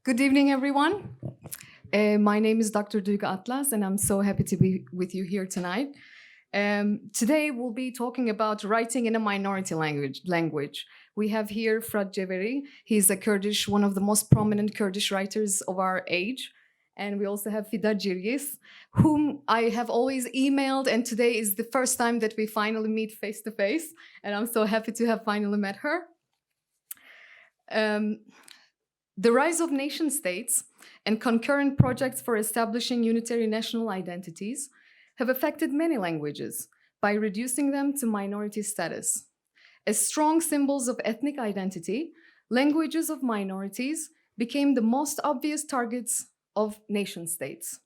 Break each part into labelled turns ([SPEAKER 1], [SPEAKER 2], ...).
[SPEAKER 1] Good evening, everyone. My name is Dr. Duygu Atlas, and I'm so happy to be with you here tonight. Today, we'll be talking about writing in a minority language. We have here Fırat Ceveri. He's a Kurdish, one of the most prominent Kurdish writers of our age. And we also have פידה G'ris, whom I have always emailed, and today is the first time that we finally meet face to face, and I'm so happy to have finally met her. The rise of nation states and concurrent projects for establishing unitary national identities have affected many languages by reducing them to minority status. As strong symbols of ethnic identity, languages of minorities became the most obvious targets of nation states.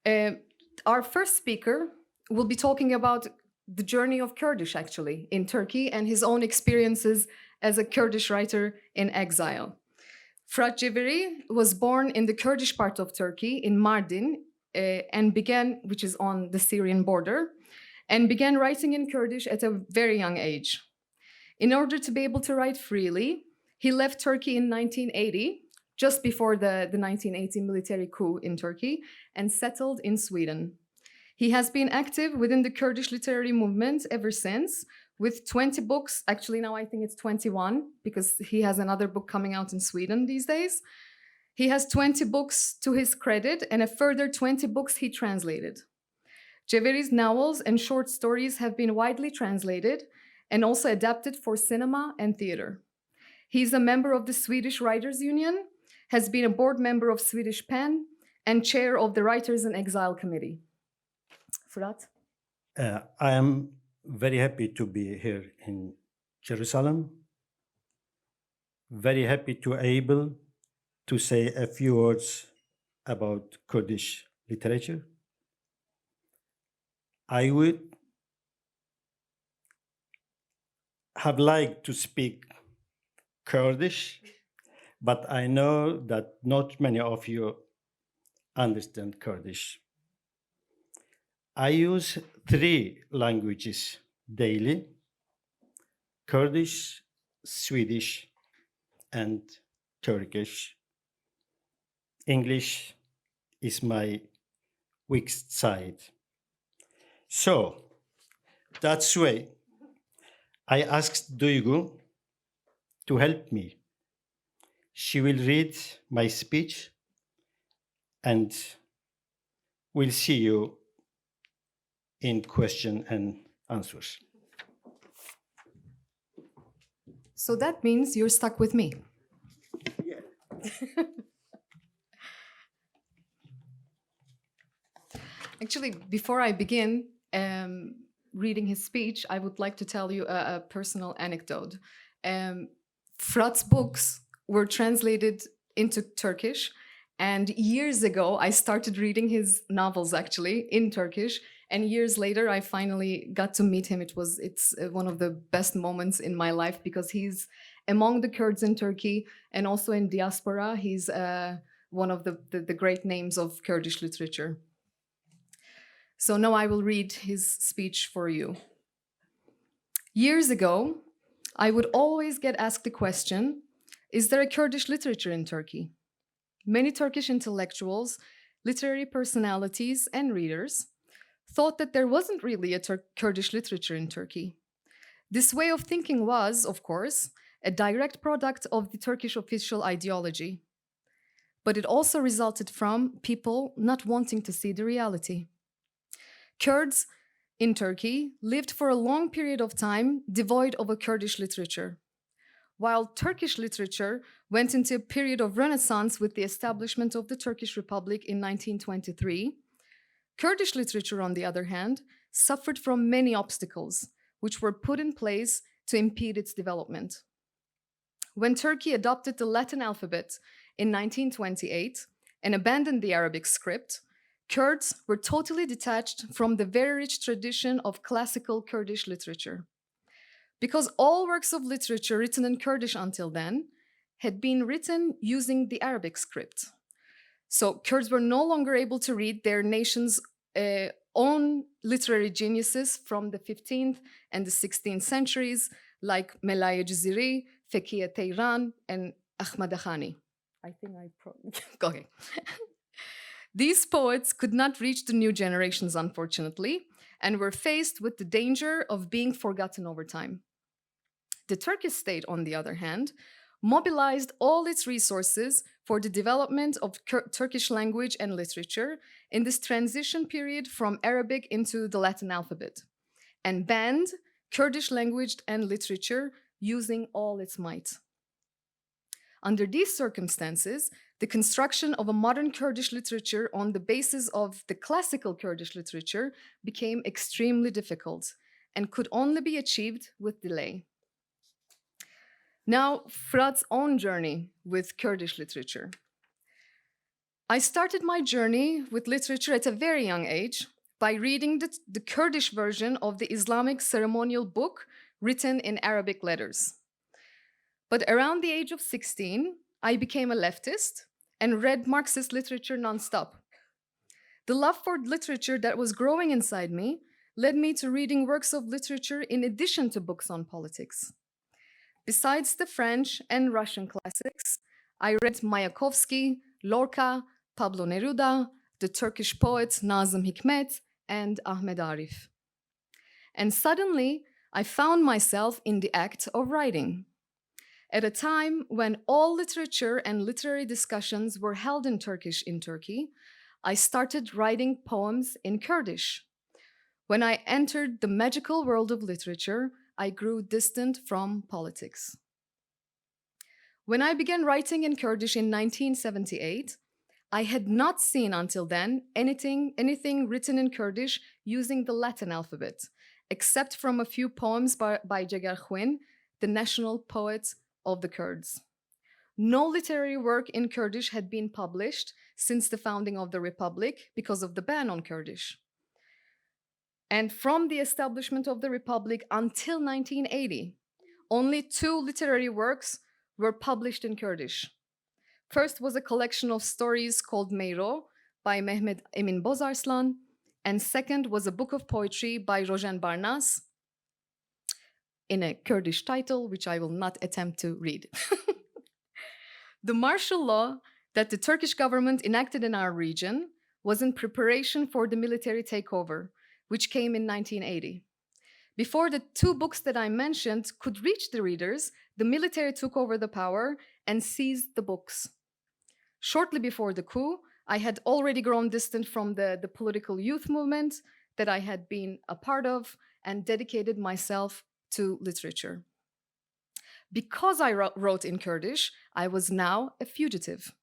[SPEAKER 1] Our first speaker will be talking about the journey of Kurdish, actually, in Turkey and his own experiences as a Kurdish writer in exile. Fırat Ceveri was born in the Kurdish part of Turkey, in Mardin, which is on the Syrian border, and began writing in Kurdish at a very young age. In order to be able to write freely, he left Turkey in 1980, just before the 1980 military coup in Turkey, and settled in Sweden. He has been active within the Kurdish literary movement ever since, with 20 books. Actually, now I think it's 21, because he has another book coming out in Sweden these days. He has 20 books to his credit, and a further 20 books he translated. Ceveri's novels and short stories have been widely translated and also adapted for cinema and theater. He's a member of the Swedish Writers' Union, has been a board member of Swedish PEN, and chair of the Writers in Exile Committee. Fırat?
[SPEAKER 2] I am very happy to be here in Jerusalem. Very happy to able to say a few words about Kurdish literature. I would have liked to speak Kurdish, but I know that not many of you understand Kurdish. I use 3 languages daily: Kurdish, Swedish, and Turkish. English is my weak side. So that's why I asked Duygu to help me. She will read my speech and we'll see you in question and answers.
[SPEAKER 1] So that means you're stuck with me.
[SPEAKER 2] Yeah.
[SPEAKER 1] Actually, before I begin reading his speech, I would like to tell you a personal anecdote. Fırat's books were translated into Turkish, and years ago I started reading his novels actually in Turkish, and years later I finally got to meet him. It's one of the best moments in my life, because he's among the Kurds in Turkey and also in diaspora. He's one of the great names of Kurdish literature. So now I will read his speech for you. Years ago, I would always get asked the question, is there a Kurdish literature in Turkey? Many Turkish intellectuals, literary personalities, and readers thought that there wasn't really a Kurdish literature in Turkey. This way of thinking was, of course, a direct product of the Turkish official ideology. But it also resulted from people not wanting to see the reality. Kurds in Turkey lived for a long period of time devoid of a Kurdish literature. While Turkish literature went into a period of renaissance with the establishment of the Turkish Republic in 1923, Kurdish literature, on the other hand, suffered from many obstacles, which were put in place to impede its development. When Turkey adopted the Latin alphabet in 1928 and abandoned the Arabic script, Kurds were totally detached from the very rich tradition of classical Kurdish literature. Because all works of literature written in Kurdish until then had been written using the Arabic script. So Kurds were no longer able to read their nation's own literary geniuses from the 15th and the 16th centuries, like Melaye Ciziri, Fekiye Teyran, and Ahmadakhani. I think okay. These poets could not reach the new generations, unfortunately, and were faced with the danger of being forgotten over time. The Turkish state, on the other hand, mobilized all its resources for the development of Turkish language and literature in this transition period from Arabic into the Latin alphabet, and banned Kurdish language and literature using all its might. Under these circumstances, the construction of a modern Kurdish literature on the basis of the classical Kurdish literature became extremely difficult and could only be achieved with delay. Now, Firat's own journey with Kurdish literature. I started my journey with literature at a very young age by reading the Kurdish version of the Islamic ceremonial book written in Arabic letters. But around the age of 16, I became a leftist and read Marxist literature nonstop. The love for literature that was growing inside me led me to reading works of literature in addition to books on politics. Besides the French and Russian classics, I read Mayakovsky, Lorca, Pablo Neruda, the Turkish poets Nazım Hikmet, and Ahmed Arif. And suddenly, I found myself in the act of writing. At a time when all literature and literary discussions were held in Turkish in Turkey, I started writing poems in Kurdish. When I entered the magical world of literature, I grew distant from politics. When I began writing in Kurdish in 1978, I had not seen until then anything written in Kurdish using the Latin alphabet, except from a few poems by Jegarxuin, the national poet of the Kurds. No literary work in Kurdish had been published since the founding of the Republic because of the ban on Kurdish. And from the establishment of the Republic until 1980, only 2 literary works were published in Kurdish. First was a collection of stories called Meyro by Mehmet Emin Bozarslan, and second was a book of poetry by Rojan Barnas in a Kurdish title, which I will not attempt to read. The martial law that the Turkish government enacted in our region was in preparation for the military takeover, which came in 1980. Before the 2 books that I mentioned could reach the readers, the military took over the power and seized the books. Shortly before the coup, I had already grown distant from the political youth movement that I had been a part of and dedicated myself to literature. Because I wrote in Kurdish, I was now a fugitive.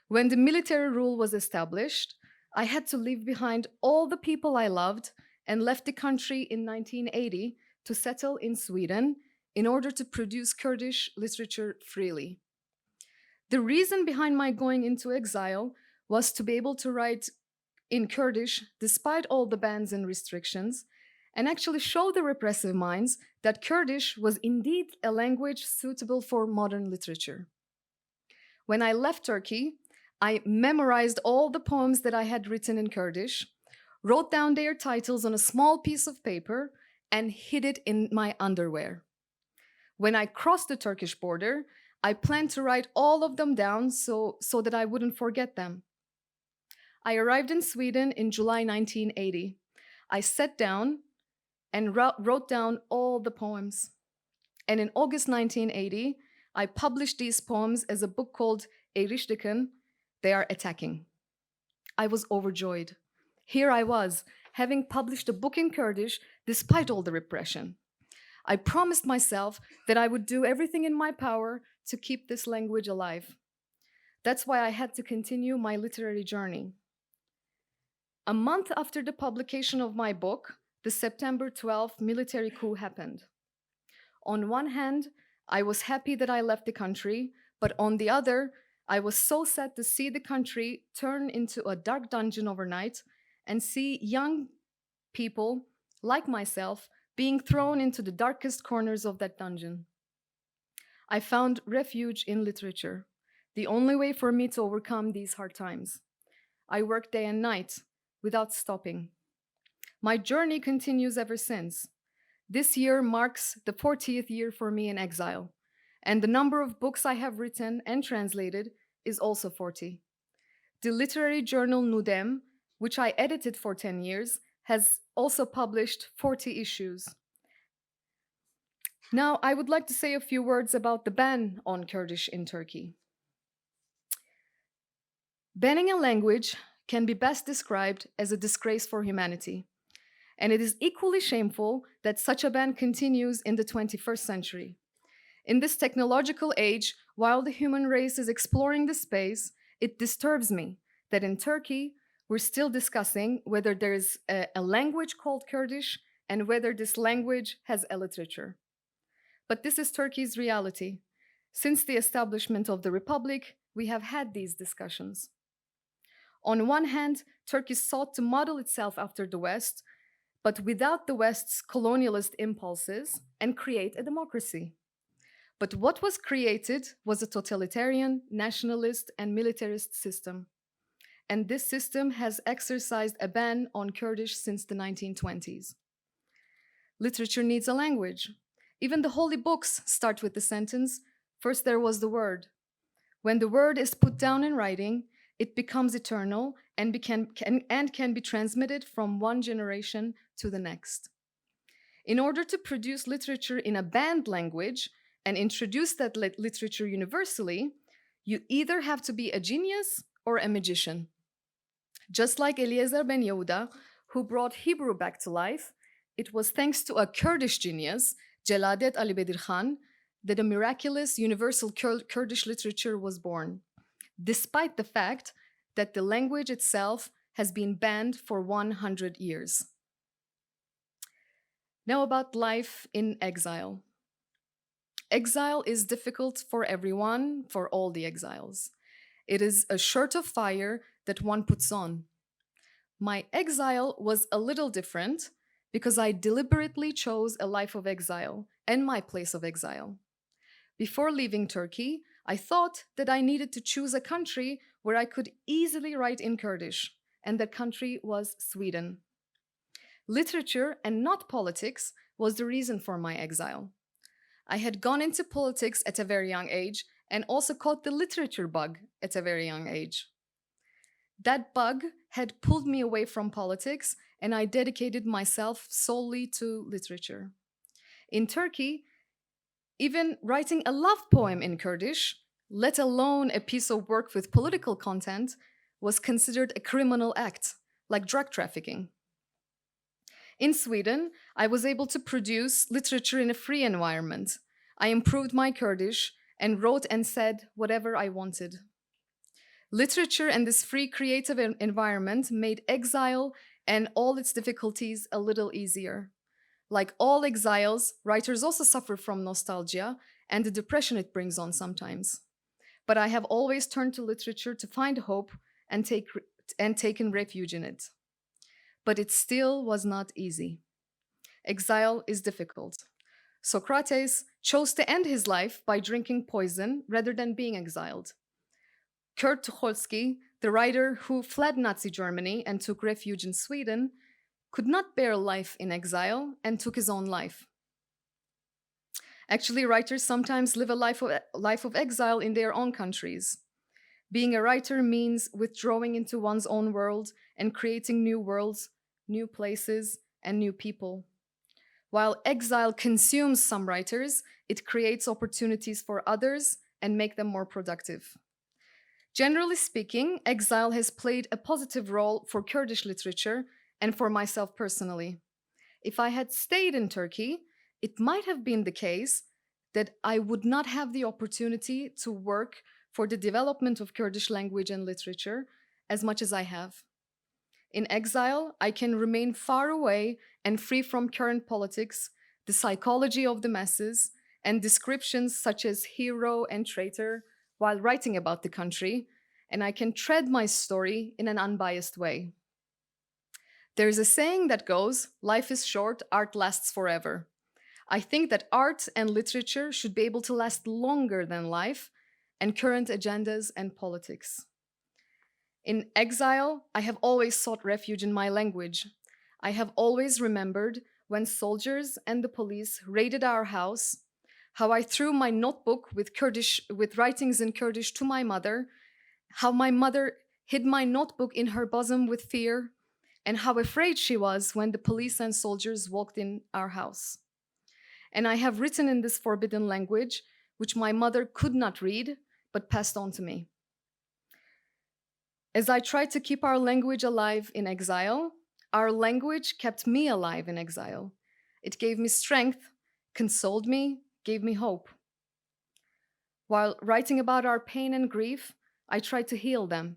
[SPEAKER 1] When the military rule was established, I had to leave behind all the people I loved and left the country in 1980 to settle in Sweden in order to produce Kurdish literature freely. The reason behind my going into exile was to be able to write in Kurdish despite all the bans and restrictions, and actually show the repressive minds that Kurdish was indeed a language suitable for modern literature. When I left Turkey, I memorized all the poems that I had written in Kurdish, wrote down their titles on a small piece of paper, and hid it in my underwear. When I crossed the Turkish border, I planned to write all of them down so that I wouldn't forget them. I arrived in Sweden in July 1980. I sat down and wrote down all the poems. And in August 1980, I published these poems as a book called Eriştiken, They Are Attacking. I was overjoyed. Here I was, having published a book in Kurdish despite all the repression. I promised myself that I would do everything in my power to keep this language alive. That's why I had to continue my literary journey. A month after the publication of my book, the September 12th military coup happened. On one hand, I was happy that I left the country, but on the other, I was so sad to see the country turn into a dark dungeon overnight and see young people like myself being thrown into the darkest corners of that dungeon. I found refuge in literature, the only way for me to overcome these hard times. I worked day and night without stopping. My journey continues ever since. This year marks the 40th year for me in exile, And the number of books I have written and translated is also 40. The literary journal Nudem, which I edited for 10 years, has also published 40 issues. Now, I would like to say a few words about the ban on Kurdish in Turkey. Banning a language can be best described as a disgrace for humanity, and it is equally shameful that such a ban continues in the 21st century. In this technological age, while the human race is exploring the space, it disturbs me that in Turkey, we're still discussing whether there is a language called Kurdish and whether this language has a literature. But this is Turkey's reality. Since the establishment of the Republic, we have had these discussions. On one hand, Turkey sought to model itself after the West, but without the West's colonialist impulses, and create a democracy. But what was created was a totalitarian, nationalist, and militarist system. And this system has exercised a ban on Kurdish since the 1920s. Literature needs a language. Even the holy books start with the sentence, "First there was the word." When the word is put down in writing, it becomes eternal and can be transmitted from one generation to the next. In order to produce literature in a banned language and introduce that literature universally, you either have to be a genius or a magician. Just like Eliezer ben Yehuda, who brought Hebrew back to life, it was thanks to a Kurdish genius, Jeladet Ali Bedir Khan, that a miraculous universal Kurdish literature was born, despite the fact that the language itself has been banned for 100 years. Now about life in exile. Exile is difficult for everyone, for all the exiles. It is a shirt of fire that one puts on. My exile was a little different because I deliberately chose a life of exile and my place of exile. Before leaving Turkey, I thought that I needed to choose a country where I could easily write in Kurdish, and that country was Sweden. Literature and not politics was the reason for my exile. I had gone into politics at a very young age and also caught the literature bug at a very young age. That bug had pulled me away from politics, and I dedicated myself solely to literature. In Turkey, even writing a love poem in Kurdish, let alone a piece of work with political content, was considered a criminal act, like drug trafficking. In Sweden, I was able to produce literature in a free environment. I improved my Kurdish and wrote and said whatever I wanted. Literature and this free creative environment made exile and all its difficulties a little easier. Like all exiles, writers also suffer from nostalgia and the depression it brings on sometimes. But I have always turned to literature to find hope and taken refuge in it. But it still was not easy. Exile is difficult. Socrates chose to end his life by drinking poison rather than being exiled. Kurt Tucholsky, the writer who fled Nazi Germany and took refuge in Sweden, could not bear life in exile and took his own life. Actually, writers sometimes live a life of exile in their own countries. Being a writer means withdrawing into one's own world and creating new worlds, new places, and new people. While exile consumes some writers, it creates opportunities for others and make them more productive. Generally speaking, exile has played a positive role for Kurdish literature and for myself personally. If I had stayed in Turkey, it might have been the case that I would not have the opportunity to work for the development of Kurdish language and literature as much as I have. In exile, I can remain far away and free from current politics, the psychology of the masses, and descriptions such as hero and traitor while writing about the country, and I can tread my story in an unbiased way. There's a saying that goes, "Life is short, art lasts forever." I think that art and literature should be able to last longer than life and current agendas and politics. In exile, I have always sought refuge in my language. I have always remembered when soldiers and the police raided our house, how I threw my notebook with writings in Kurdish to my mother, how my mother hid my notebook in her bosom with fear, and how afraid she was when the police and soldiers walked in our house. And I have written in this forbidden language, which my mother could not read, but passed on to me. As I tried to keep our language alive in exile, our language kept me alive in exile. It gave me strength, consoled me, gave me hope. While writing about our pain and grief, I tried to heal them.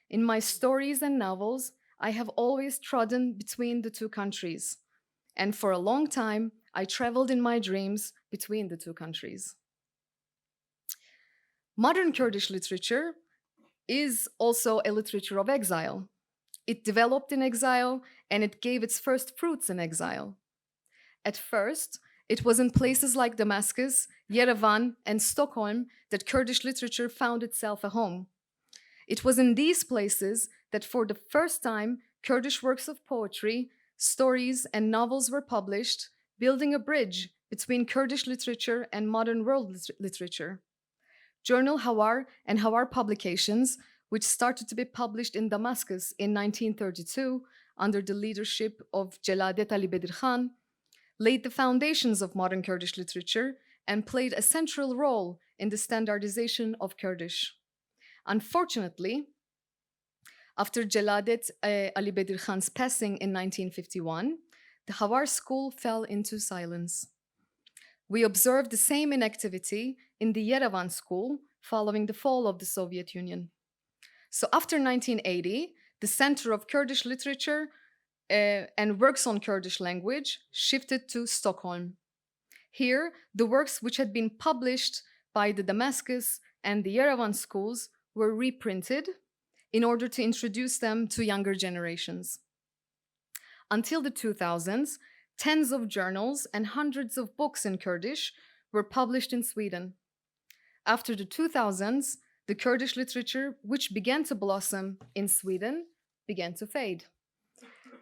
[SPEAKER 1] In my stories and novels, I have always trodden between the two countries. And for a long time, I traveled in my dreams between the two countries. Modern Kurdish literature is also a literature of exile. It developed in exile, and it gave its first fruits in exile. At first, it was in places like Damascus, Yerevan, and Stockholm that Kurdish literature found itself a home. It was in these places that for the first time, Kurdish works of poetry, stories, and novels were published, building a bridge between Kurdish literature and modern world literature. Journal Hawar and Hawar publications, which started to be published in Damascus in 1932 under the leadership of Jeladet Ali Bedir Khan, laid the foundations of modern Kurdish literature and played a central role in the standardization of Kurdish. Unfortunately, after Jeladet Ali Bedir Khan's passing in 1951, the Hawar school fell into silence. We observed the same inactivity in the Yerevan school following the fall of the Soviet Union. So after 1980, the Center of Kurdish Literature and works on Kurdish language shifted to Stockholm. Here, the works which had been published by the Damascus and the Yerevan schools were reprinted in order to introduce them to younger generations. Until the 2000s, tens of journals and hundreds of books in Kurdish were published in Sweden. After the 2000s, the Kurdish literature, which began to blossom in Sweden, began to fade.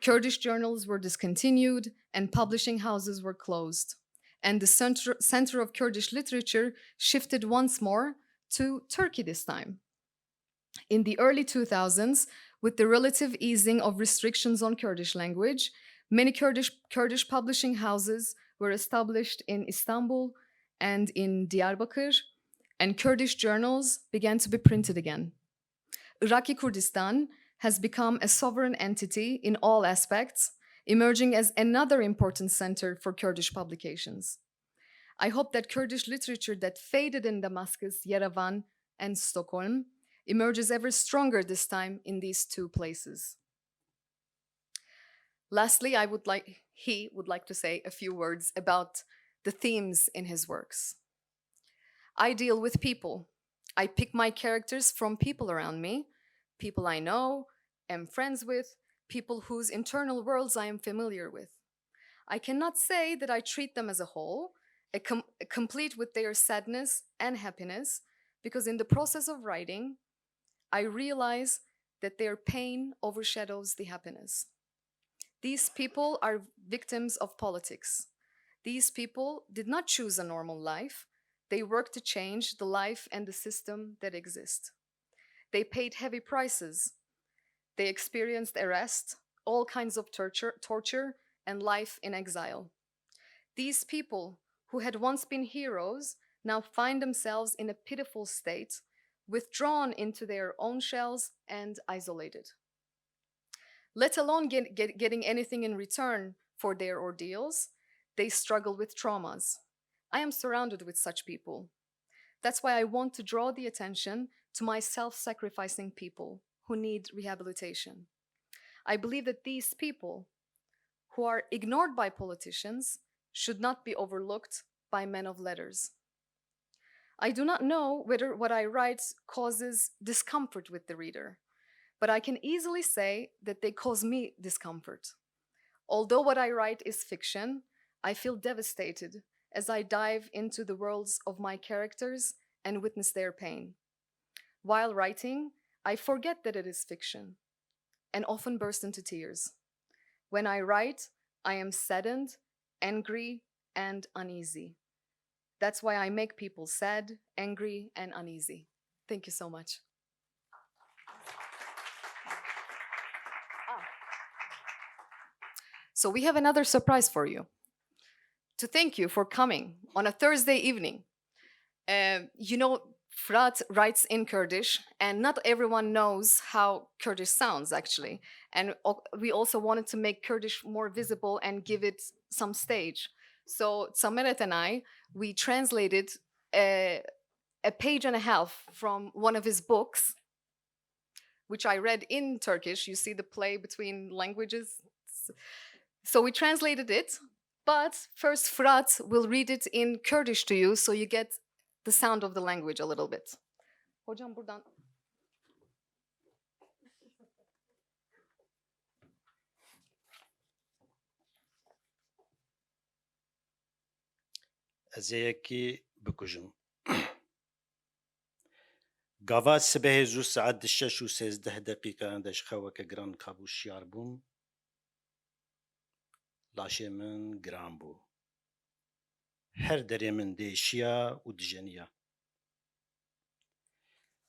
[SPEAKER 1] Kurdish journals were discontinued and publishing houses were closed. And the center of Kurdish literature shifted once more to Turkey this time. In the early 2000s, with the relative easing of restrictions on Kurdish language, many Kurdish publishing houses were established in Istanbul and in Diyarbakir, and Kurdish journals began to be printed again. Iraqi Kurdistan has become a sovereign entity in all aspects, emerging as another important center for Kurdish publications. I hope that Kurdish literature that faded in Damascus, Yerevan, and Stockholm emerges ever stronger this time in these two places. Lastly, he would like to say a few words about the themes in his works. I deal with people. I pick my characters from people around me, people I know, am friends with, people whose internal worlds I am familiar with. I cannot say that I treat them as a whole, complete with their sadness and happiness, because in the process of writing, I realize that their pain overshadows the happiness. These people are victims of politics. These people did not choose a normal life. They worked to change the life and the system that exist. They paid heavy prices. They experienced arrest, all kinds of torture, and life in exile. These people, who had once been heroes, now find themselves in a pitiful state, withdrawn into their own shells and isolated. Let alone getting anything in return for their ordeals, they struggle with traumas. I am surrounded with such people. That's why I want to draw the attention to my self-sacrificing people who need rehabilitation. I believe that these people, who are ignored by politicians, should not be overlooked by men of letters. I do not know whether what I write causes discomfort with the reader, but I can easily say that they cause me discomfort. Although what I write is fiction, I feel devastated as I dive into the worlds of my characters and witness their pain. While writing, I forget that it is fiction and often burst into tears. When I write, I am saddened, angry, and uneasy. That's why I make people sad, angry, and uneasy. Thank you so much. So we have another surprise for you. To thank you for coming on a Thursday evening. You know, פיראט writes in Kurdish, and not everyone knows how Kurdish sounds, actually. And we also wanted to make Kurdish more visible and give it some stage. So Samaret and I, we translated a page and a half from one of his books, which I read in Turkish. You see the play between languages. So we translated it, but first פיראט will read it in Kurdish to you, so you get the sound of the language a little bit. Hocam buradan.
[SPEAKER 2] Ez ê yekî bikujim. Gava sibehê zû saet 6:13 deqîqeyan de ji xeweke giran kabû şiyar bûm. Laşê min giran bû. Her derê min değişiya û dijeniya.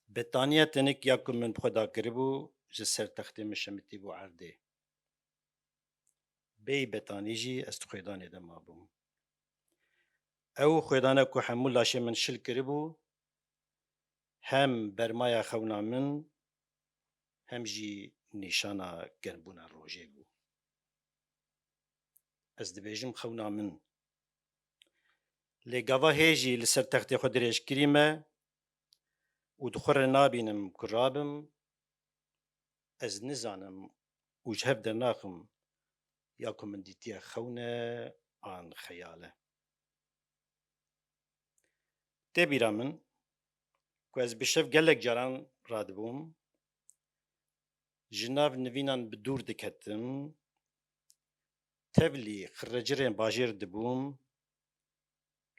[SPEAKER 2] Betaniya tenik ya ku min xweda kiribû ji ser textê min şemitî bû erdê. Bêyî betanî jî ez di xwedanê de mabûm. Ew xwedana ku hemû laşê min şil kiribû, hem bermaya xewna min, hem jî nîşana germbûna rojê bû. Ez dibêjim xewna min. Lê gava hê jî li ser textê xwe dirêj kirî me û di xwe re nabînim ku rabim, ez nizanim û ji hev dernaxim ya ku min dîtiye xewne an xeyal e. Tê bîra min ku ez bi şev gelek caran radibûm, ji nav nivînan bi dûr diketim, tevlî xirrecirên bajêr dibûm,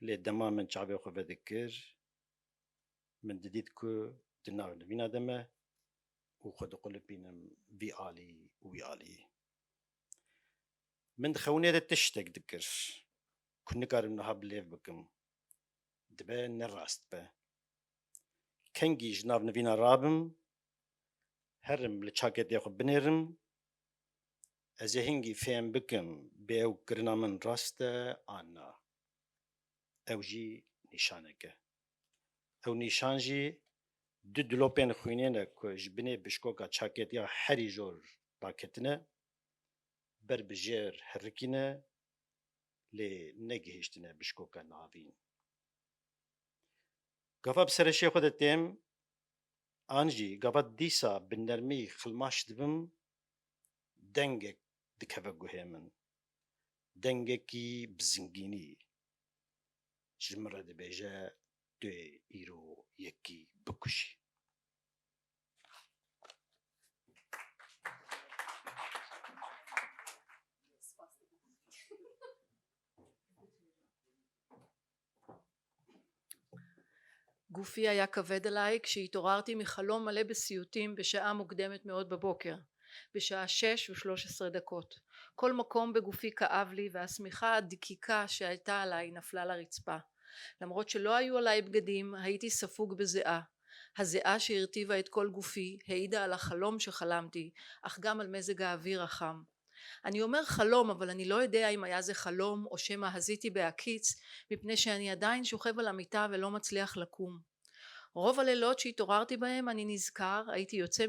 [SPEAKER 2] lê dema min çavê xwe vedikir, min didît ku di nav nivîna de me û xwe diqulipînim vî alî û wî alî. Min di xewnê de tiştek dikir ku nikarim niha bilêv bikim. Dibe ne rast be. Kengî ji nav nivîna rabim, herim li çaketê xwe binêrim, ez ê hingî fêm bikim bê ew kirina min rast e an na. Ew jî nîşanek e. Ew nîşan jî du dilopên xwînê ne ku ji binê bişkoka çaketiya herî jor raketine, ber bi jêr herikîne, lê negihîştine bişkoka navîn. Gava bi serêşê xwe de têm, an jî gava dîsa bi nermî xilmaş dibim, dengek dikeve guhê min. Dengekî bi zingînî. Ji min re dibêje tu yê îro yekî bikuşî.
[SPEAKER 3] גופי היה כבד עליי כשהתעוררתי מחלום מלא בסיוטים בשעה מוקדמת מאוד בבוקר, בשעה 6:13. כל מקום בגופי כאב לי והשמיכה הדקיקה שהייתה עליי נפלה לרצפה. למרות שלא היו עליי בגדים, הייתי ספוג בזיעה. הזיעה שהרטיבה את כל גופי העידה על החלום שחלמתי, אך גם על מזג האוויר החם. אני אומר חלום, אבל אני לא יודע אם היה זה חלום או שמא הזיתי בהקיץ, מפני שאני עדיין שוכב על המיטה ולא מצליח לקום. רוב הלילות שהתעוררתי בהם אני נזכר, הייתי יוצא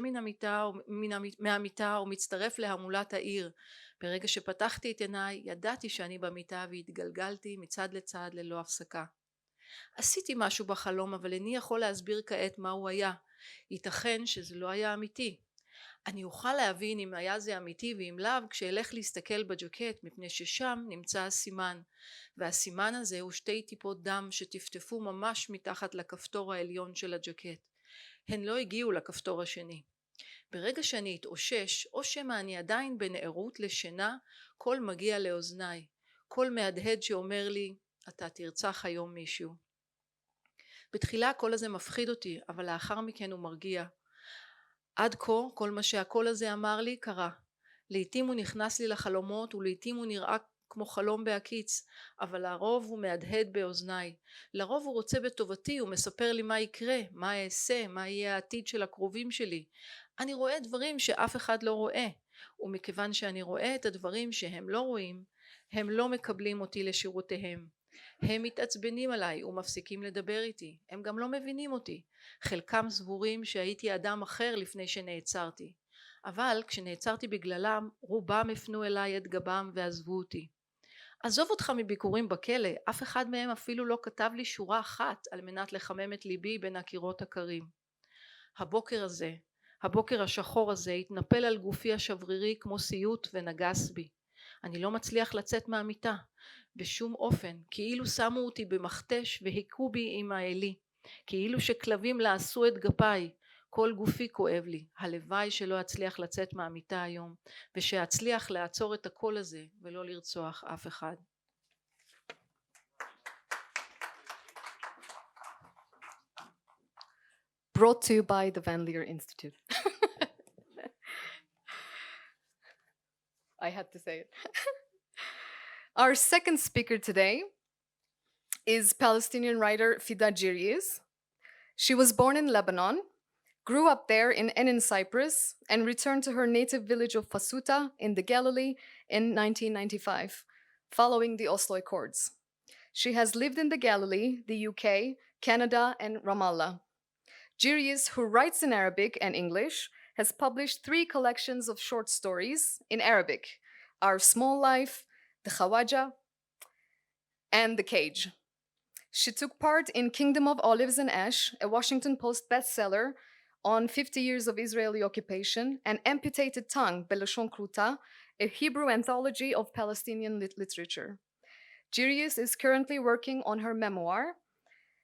[SPEAKER 3] מהמיטה ומצטרף להמולת העיר. ברגע שפתחתי את עיניי ידעתי שאני במיטה והתגלגלתי מצד לצד ללא הפסקה. עשיתי משהו בחלום, אבל איני יכול להסביר כעת מה הוא היה. ייתכן שזה לא היה אמיתי. אני אוכל להבין אם היה זה אמיתי ואם לאו כשאלך להסתכל בג'קט, מפני ששם נמצא הסימן, והסימן הזה הוא 2 טיפות דם שטפטפו ממש מתחת לכפתור העליון של הג'קט. הן לא הגיעו לכפתור השני. ברגע שאני אתאושש, או שמא אני עדיין בנערות לשינה, קול מגיע לאוזניי, קול מהדהד שאומר לי, אתה תרצח היום מישהו. בתחילה הקול הזה מפחיד אותי, אבל לאחר מכן הוא מרגיע. עד כה כל מה שהקול הזה אמר לי קרה. לעתים הוא נכנס לי לחלומות ולעתים הוא נראה כמו חלום בהקיץ, אבל לרוב הוא מהדהד באוזניי. לרוב הוא רוצה בטובתי, הוא מספר לי מה יקרה, מה אעשה, מה יהיה העתיד של הקרובים שלי. אני רואה דברים שאף אחד לא רואה, ומכיוון שאני רואה את הדברים שהם לא רואים, הם לא מקבלים אותי לשירותיהם. הם מתעצבנים עליי ומפסיקים לדבר איתי, הם גם לא מבינים אותי. חלקם סבורים שהייתי אדם אחר לפני שנעצרתי, אבל כשנעצרתי בגללם, רובם הפנו אליי את גבם ועזבו אותי. עזוב אותך מביקורים בכלא, אף אחד מהם אפילו לא כתב לי שורה אחת על מנת לחמם את ליבי בין הקירות הקרים. הבוקר הזה, הבוקר השחור הזה, התנפל על גופי השברירי כמו סיוט ונגס בי. אני לא מצליח לצאת מהמיטה, בשום אופן, כאילו שמו אותי במכתש והיכו בי עם האלי, כאילו שכלבים לעשו את גפיי. כל גופי כואב לי, הלוואי שלא אצליח לצאת מהמיטה היום, ושאצליח לעצור את הקול הזה ולא לרצוח אף אחד.
[SPEAKER 1] Brought to you by the Van Leer Institute. I had to say it. Our second speaker today is Palestinian writer פידה ג'ריס. She was born in Lebanon, grew up there in Cyprus, and returned to her native village of Fasuta in the Galilee in 1995, following the Oslo Accords. She has lived in the Galilee, the UK, Canada, and Ramallah. Girius, who writes in Arabic and English, has published 3 collections of short stories in Arabic: Our Small Life, The Khawaja, and The Cage. She took part in Kingdom of Olives and Ash, a Washington Post bestseller on 50 years of Israeli occupation, and Amputated Tongue, Beloshon Kruta, a Hebrew anthology of Palestinian literature. Girius is currently working on her memoir,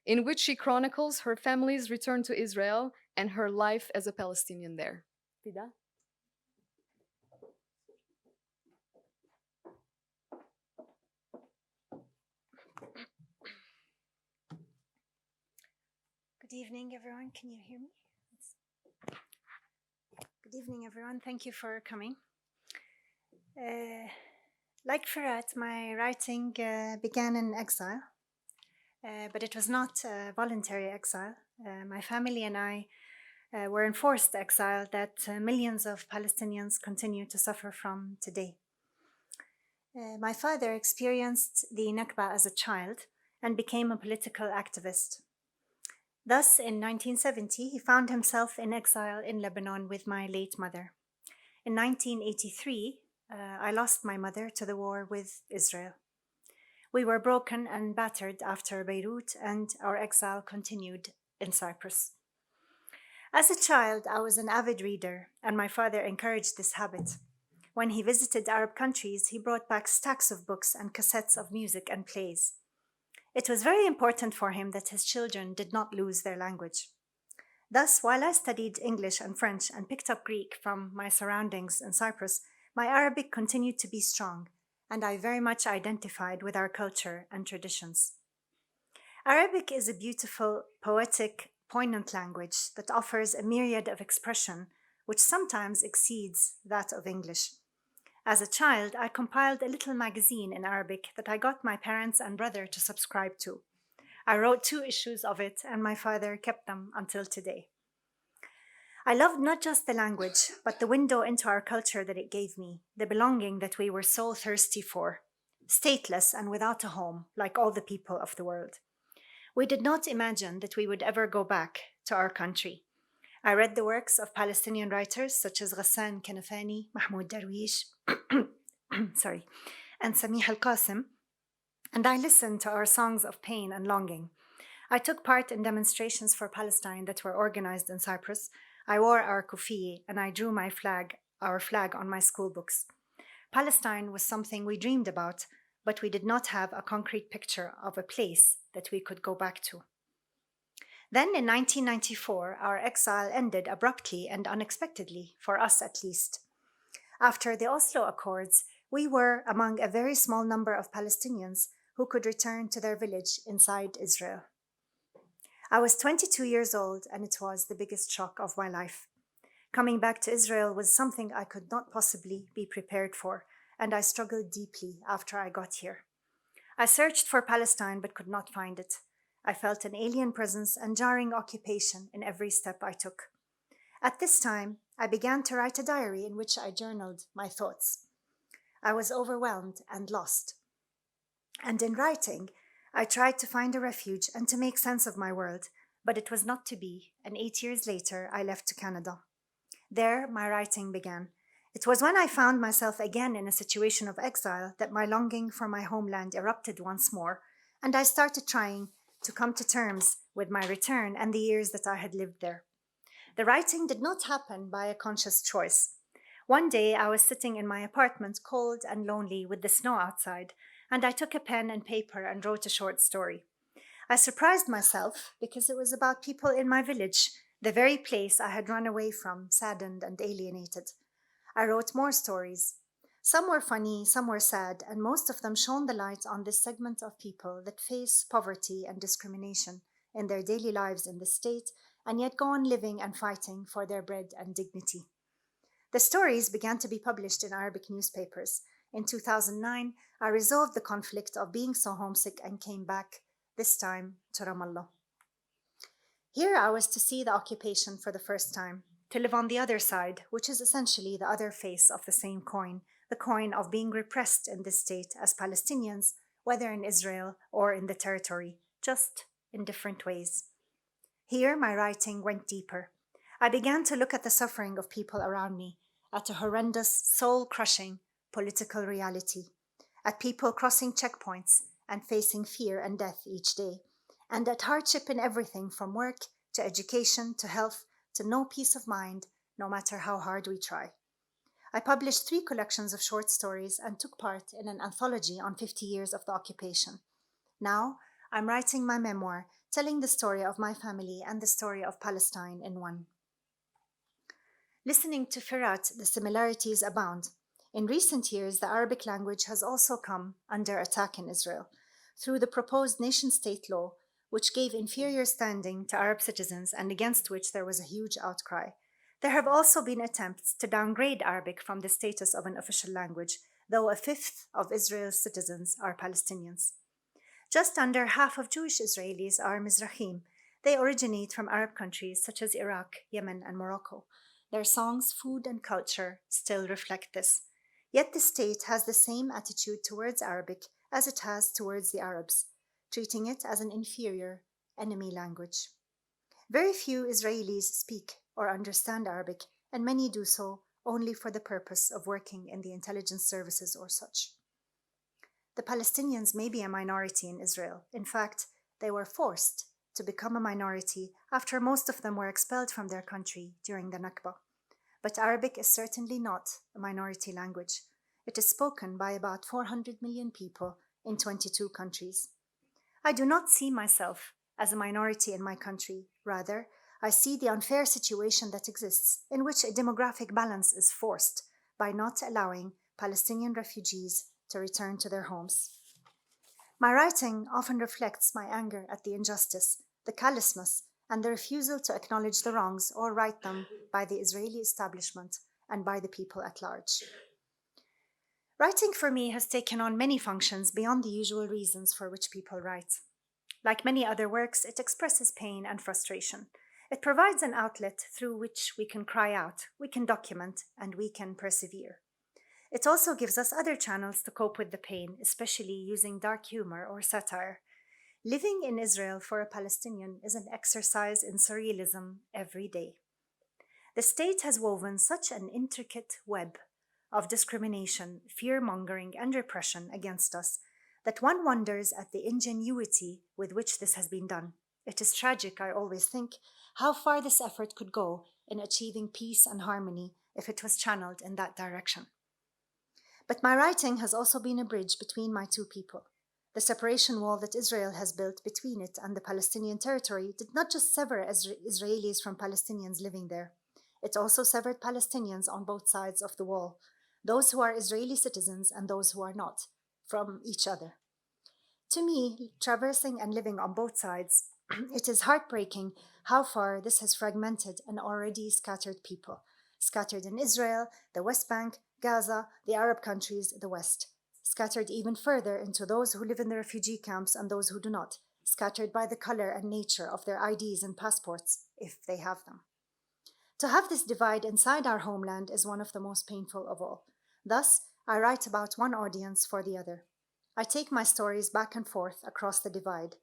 [SPEAKER 1] in which she chronicles her family's return to Israel and her life as a Palestinian there. פידה?
[SPEAKER 4] Good evening, everyone. Can you hear me? Good evening, everyone. Thank you for coming. Like פיראט, my writing began in exile, but it was not voluntary exile. My family and I were in forced exile that millions of Palestinians continue to suffer from today. My father experienced the Nakba as a child and became a political activist. Thus, in 1970, he found himself in exile in Lebanon with my late mother. In 1983, I lost my mother to the war with Israel. We were broken and battered after Beirut, and our exile continued in Cyprus. As a child, I was an avid reader, and my father encouraged this habit. When he visited Arab countries, he brought back stacks of books and cassettes of music and plays. It was very important for him that his children did not lose their language. Thus, while I studied English and French and picked up Greek from my surroundings in Cyprus, my Arabic continued to be strong, and I very much identified with our culture and traditions. Arabic is a beautiful, poetic, poignant language that offers a myriad of expression which sometimes exceeds that of English. As a child, I compiled a little magazine in Arabic that I got my parents and brother to subscribe to. I wrote 2 issues of it, and my father kept them until today. I loved not just the language, but the window into our culture that it gave me, the belonging that we were so thirsty for, stateless and without a home, like all the people of the world. We did not imagine that we would ever go back to our country. I read the works of Palestinian writers such as Ghassan Kanafani, Mahmoud Darwish, and Samih al-Qasim, and I listened to our songs of pain and longing. I took part in demonstrations for Palestine that were organized in Cyprus. I wore our kufi, and I drew our flag on my school books. Palestine was something we dreamed about, but we did not have a concrete picture of a place that we could go back to. Then in 1994, our exile ended abruptly and unexpectedly, for us at least. After the Oslo Accords, we were among a very small number of Palestinians who could return to their village inside Israel. I was 22 years old, and it was the biggest shock of my life. Coming back to Israel was something I could not possibly be prepared for, and I struggled deeply after I got here. I searched for Palestine but could not find it. I felt an alien presence and jarring occupation in every step I took. At this time, I began to write a diary in which I journaled my thoughts. I was overwhelmed and lost. And in writing, I tried to find a refuge and to make sense of my world, but it was not to be, and 8 years later, I left to Canada. There, my writing began. It was when I found myself again in a situation of exile that my longing for my homeland erupted once more, and I started trying to come to terms with my return and the years that I had lived there. The writing did not happen by a conscious choice. One day I was sitting in my apartment, cold and lonely with the snow outside, and I took a pen and paper and wrote a short story. I surprised myself because it was about people in my village, the very place I had run away from, saddened and alienated. I wrote more stories. Some were funny, some were sad, and most of them shone the light on this segment of people that face poverty and discrimination in their daily lives in the state, and yet go on living and fighting for their bread and dignity. The stories began to be published in Arabic newspapers. In 2009, I resolved the conflict of being so homesick and came back, this time to Ramallah. Here I was to see the occupation for the first time, to live on the other side, which is essentially the other face of the same coin, the coin of being repressed in this state as Palestinians, whether in Israel or in the territory, just in different ways. Here my writing went deeper. I began to look at the suffering of people around me, at a horrendous, soul-crushing political reality, at people crossing checkpoints and facing fear and death each day, and at hardship in everything from work to education to health to no peace of mind, no matter how hard we try. I published 3 collections of short stories and took part in an anthology on 50 years of the occupation. Now, I'm writing my memoir, telling the story of my family and the story of Palestine in one. Listening to Firat, the similarities abound. In recent years, the Arabic language has also come under attack in Israel through the proposed nation-state law, which gave inferior standing to Arab citizens and against which there was a huge outcry. There have also been attempts to downgrade Arabic from the status of an official language, though 1/5 of Israel's citizens are Palestinians. Just under half of Jewish Israelis are Mizrahim. They originate from Arab countries such as Iraq, Yemen, and Morocco. Their songs, food, and culture still reflect this. Yet the state has the same attitude towards Arabic as it has towards the Arabs, treating it as an inferior enemy language. Very few Israelis speak or understand Arabic, and many do so only for the purpose of working in the intelligence services or such. The Palestinians may be a minority in Israel. In fact, they were forced to become a minority after most of them were expelled from their country during the Nakba. But Arabic is certainly not a minority language. It is spoken by about 400 million people in 22 countries. I do not see myself as a minority in my country. Rather, I see the unfair situation that exists in which a demographic balance is forced by not allowing Palestinian refugees to return to their homes. My writing often reflects my anger at the injustice, the callousness, and the refusal to acknowledge the wrongs or right them by the Israeli establishment and by the people at large. Writing for me has taken on many functions beyond the usual reasons for which people write. Like many other works, it expresses pain and frustration. It provides an outlet through which we can cry out, we can document, and we can persevere. It also gives us other channels to cope with the pain, especially using dark humor or satire. Living in Israel for a Palestinian is an exercise in surrealism every day. The state has woven such an intricate web of discrimination, fear-mongering, and repression against us that one wonders at the ingenuity with which this has been done. It is tragic, I always think, how far this effort could go in achieving peace and harmony if it was channeled in that direction. But my writing has also been a bridge between my two people. The separation wall that Israel has built between it and the Palestinian territory did not just sever Israelis from Palestinians living there. It also severed Palestinians on both sides of the wall, those who are Israeli citizens and those who are not, from each other. To me, traversing and living on both sides, it is heartbreaking how far this has fragmented an already scattered people, scattered in Israel, the West Bank, Gaza, the Arab countries, the West, scattered even further into those who live in the refugee camps and those who do not, scattered by the color and nature of their IDs and passports, if they have them. To have this divide inside our homeland is one of the most painful of all. Thus, I write about one audience for the other. I take my stories back and forth across the divide.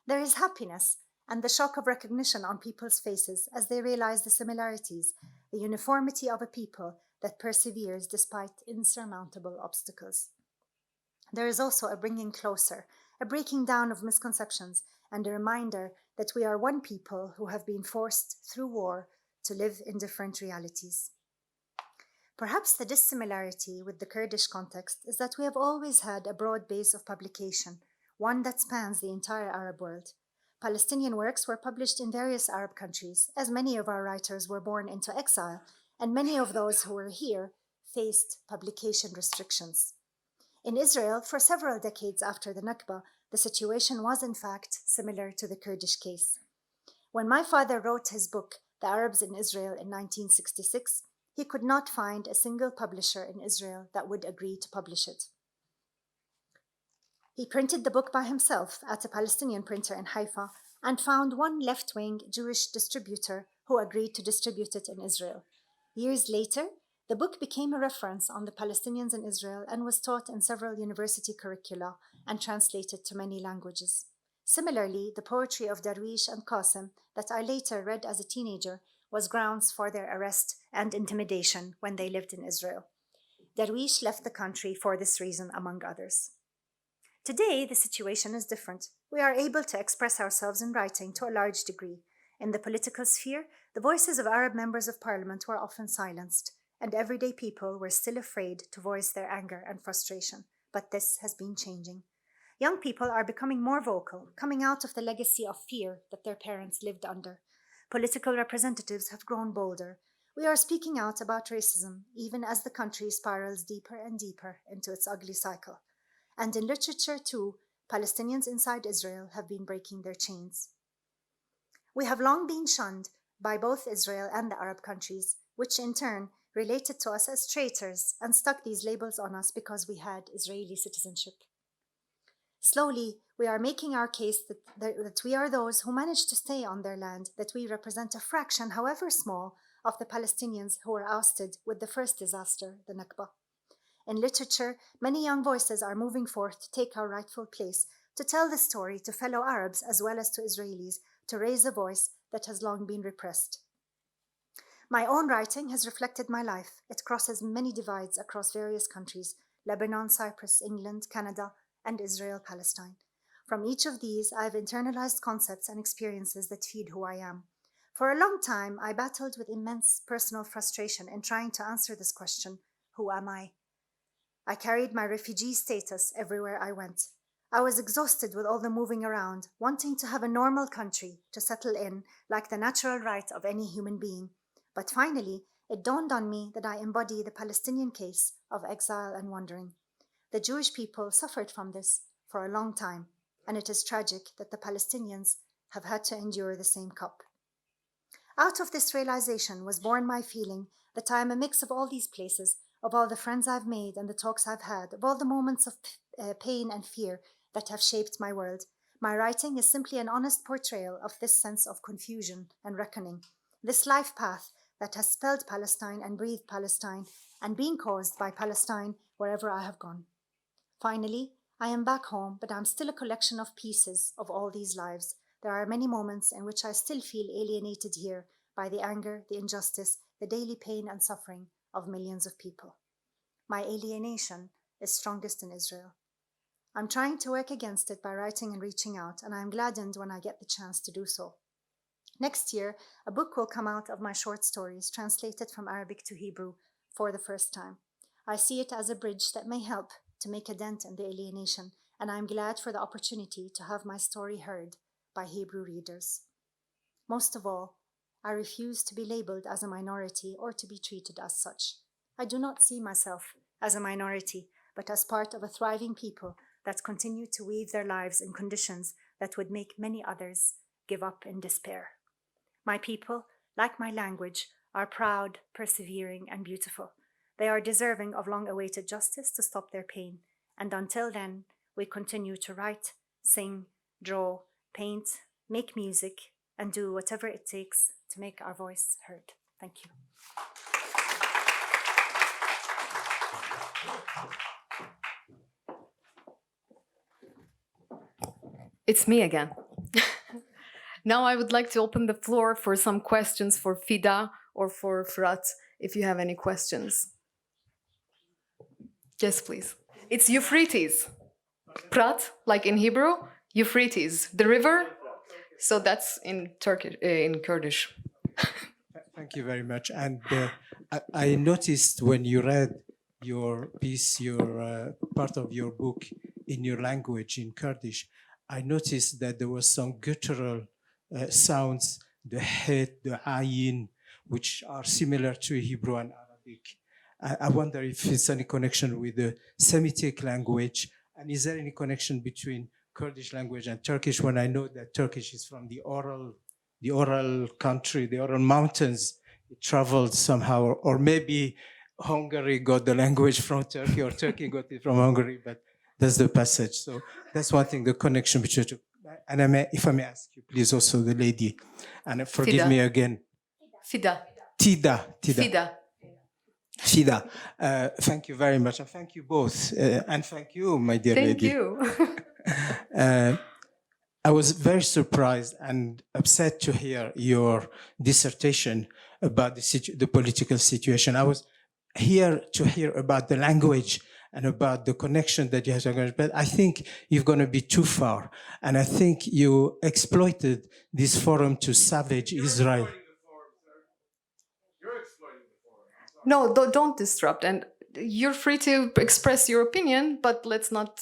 [SPEAKER 4] There is happiness and the shock of recognition on people's faces as they realize the similarities, the uniformity of a people that perseveres despite insurmountable obstacles. There is also a bringing closer, a breaking down of misconceptions, and a reminder that we are one people who have been forced through war to live in different realities. Perhaps the dissimilarity with the Kurdish context is that we have always had a broad base of publication, one that spans the entire Arab world. Palestinian works were published in various Arab countries, as many of our writers were born into exile, and many of those who were here faced publication restrictions. In Israel, for several decades after the Nakba, the situation was in fact similar to the Kurdish case. When my father wrote his book, The Arabs in Israel, in 1966, he could not find a single publisher in Israel that would agree to publish it. He printed the book by himself at a Palestinian printer in Haifa and found one left-wing Jewish distributor who agreed to distribute it in Israel. Years later, the book became a reference on the Palestinians in Israel and was taught in several university curricula and translated to many languages. Similarly, the poetry of Darwish and Qasim that I later read as a teenager was grounds for their arrest and intimidation when they lived in Israel. Darwish left the country for this reason, among others. Today, the situation is different. We are able to express ourselves in writing to a large degree. In the political sphere, the voices of Arab members of parliament were often silenced, and everyday people were still afraid to voice their anger and frustration. But this has been changing. Young people are becoming more vocal, coming out of the legacy of fear that their parents lived under. Political representatives have grown bolder. We are speaking out about racism, even as the country spirals deeper and deeper into its ugly cycle. And in literature, too, Palestinians inside Israel have been breaking their chains. We have long been shunned by both Israel and the Arab countries, which in turn related to us as traitors and stuck these labels on us because we had Israeli citizenship. Slowly, we are making our case that we are those who managed to stay on their land, that we represent a fraction, however small, of the Palestinians who were ousted with the first disaster, the Nakba. In literature, many young voices are moving forth to take our rightful place, to tell the story to fellow Arabs as well as to Israelis, to raise a voice that has long been repressed. My own writing has reflected my life. It crosses many divides across various countries: Lebanon, Cyprus, England, Canada, and Israel, Palestine. From each of these, I have internalized concepts and experiences that feed who I am. For a long time, I battled with immense personal frustration in trying to answer this question: who am I? I carried my refugee status everywhere I went. I was exhausted with all the moving around, wanting to have a normal country to settle in like the natural right of any human being. But finally, it dawned on me that I embody the Palestinian case of exile and wandering. The Jewish people suffered from this for a long time, and it is tragic that the Palestinians have had to endure the same cup. Out of this realization was born my feeling that I am a mix of all these places, of all the friends I've made and the talks I've had, of all the moments of pain and fear that have shaped my world. My writing is simply an honest portrayal of this sense of confusion and reckoning, this life path that has spelled Palestine and breathed Palestine and been caused by Palestine wherever I have gone. Finally, I am back home, but I'm still a collection of pieces of all these lives. There are many moments in which I still feel alienated here by the anger, the injustice, the daily pain and suffering of millions of people. My alienation is strongest in Israel. I'm trying to work against it by writing and reaching out, and I'm gladdened when I get the chance to do so. Next year, a book will come out of my short stories, translated from Arabic to Hebrew for the first time. I see it as a bridge that may help to make a dent in the alienation, and I'm glad for the opportunity to have my story heard by Hebrew readers. Most of all, I refuse to be labeled as a minority or to be treated as such. I do not see myself as a minority, but as part of a thriving people that continue to weave their lives in conditions that would make many others give up in despair. My people, like my language, are proud, persevering, and beautiful. They are deserving of long-awaited justice to stop their pain. And until then, we continue to write, sing, draw, paint, make music, and do whatever it takes to make our voice heard. Thank you.
[SPEAKER 1] It's me again. Now I would like to open the floor for some questions for Fida or for פיראט, if you have any questions. Yes, please. It's Euphrates. Prat, like in Hebrew, Euphrates, the river. So that's in Turkish, in Kurdish.
[SPEAKER 5] Thank you very much. And I noticed when you read your piece, your part of your book in your language, in Kurdish, I noticed that there was some guttural sounds, the het, the ayin, which are similar to Hebrew and Arabic. I wonder if it's any connection with the Semitic language, and is there any connection between Kurdish language and Turkish, when I know that Turkish is from the oral country, the oral mountains. It traveled somehow, or maybe Hungary got the language from Turkey, or Turkey got it from Hungary, but that's the passage. So that's one thing, the connection between two. And if I may ask you, please, also the lady, and forgive
[SPEAKER 1] Fida.
[SPEAKER 5] me again.
[SPEAKER 1] Fida.
[SPEAKER 5] Tida.
[SPEAKER 1] Fida.
[SPEAKER 5] Fida. Thank you very much, and thank you both, and thank you, my dear
[SPEAKER 1] Thank
[SPEAKER 5] lady.
[SPEAKER 1] you.
[SPEAKER 5] I was very surprised and upset to hear your dissertation about the political situation. I was here to hear about the language and about the connection that you have to language, but I think you've gone a bit too far. And I think you exploited this forum to savage Israel.
[SPEAKER 1] No, don't disrupt. And you're free to express your opinion, but let's not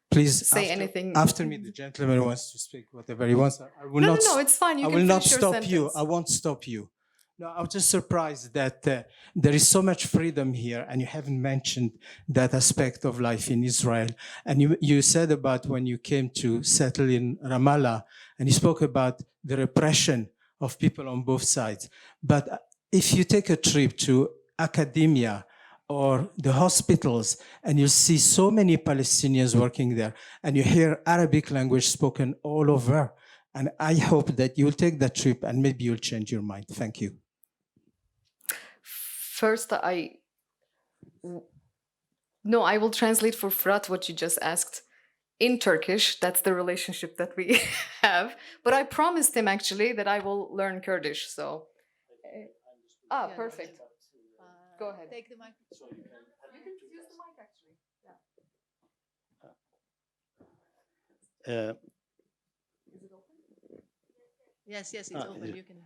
[SPEAKER 5] Please
[SPEAKER 1] say anything.
[SPEAKER 5] After me, the gentleman wants to speak whatever he wants. I will not.
[SPEAKER 1] No, it's fine. You
[SPEAKER 5] I
[SPEAKER 1] can
[SPEAKER 5] will not
[SPEAKER 1] finish your
[SPEAKER 5] stop you.
[SPEAKER 1] sentence.
[SPEAKER 5] I won't stop you. No, I'm just surprised that there is so much freedom here, and you haven't mentioned that aspect of life in Israel. And you said about when you came to settle in Ramallah, and you spoke about the repression of people on both sides. But if you take a trip to academia or the hospitals, and you see so many Palestinians working there, and you hear Arabic language spoken all over, and I hope that you'll take that trip and maybe you'll change your mind. Thank you.
[SPEAKER 1] First, I will translate for פיראט what you just asked in Turkish. That's the relationship that we have. But I promised him actually that I will learn Kurdish. So, perfect. Go ahead.
[SPEAKER 3] Take the mic.
[SPEAKER 1] You can use the mic actually. Is it open?
[SPEAKER 3] Yes, it's open. You can.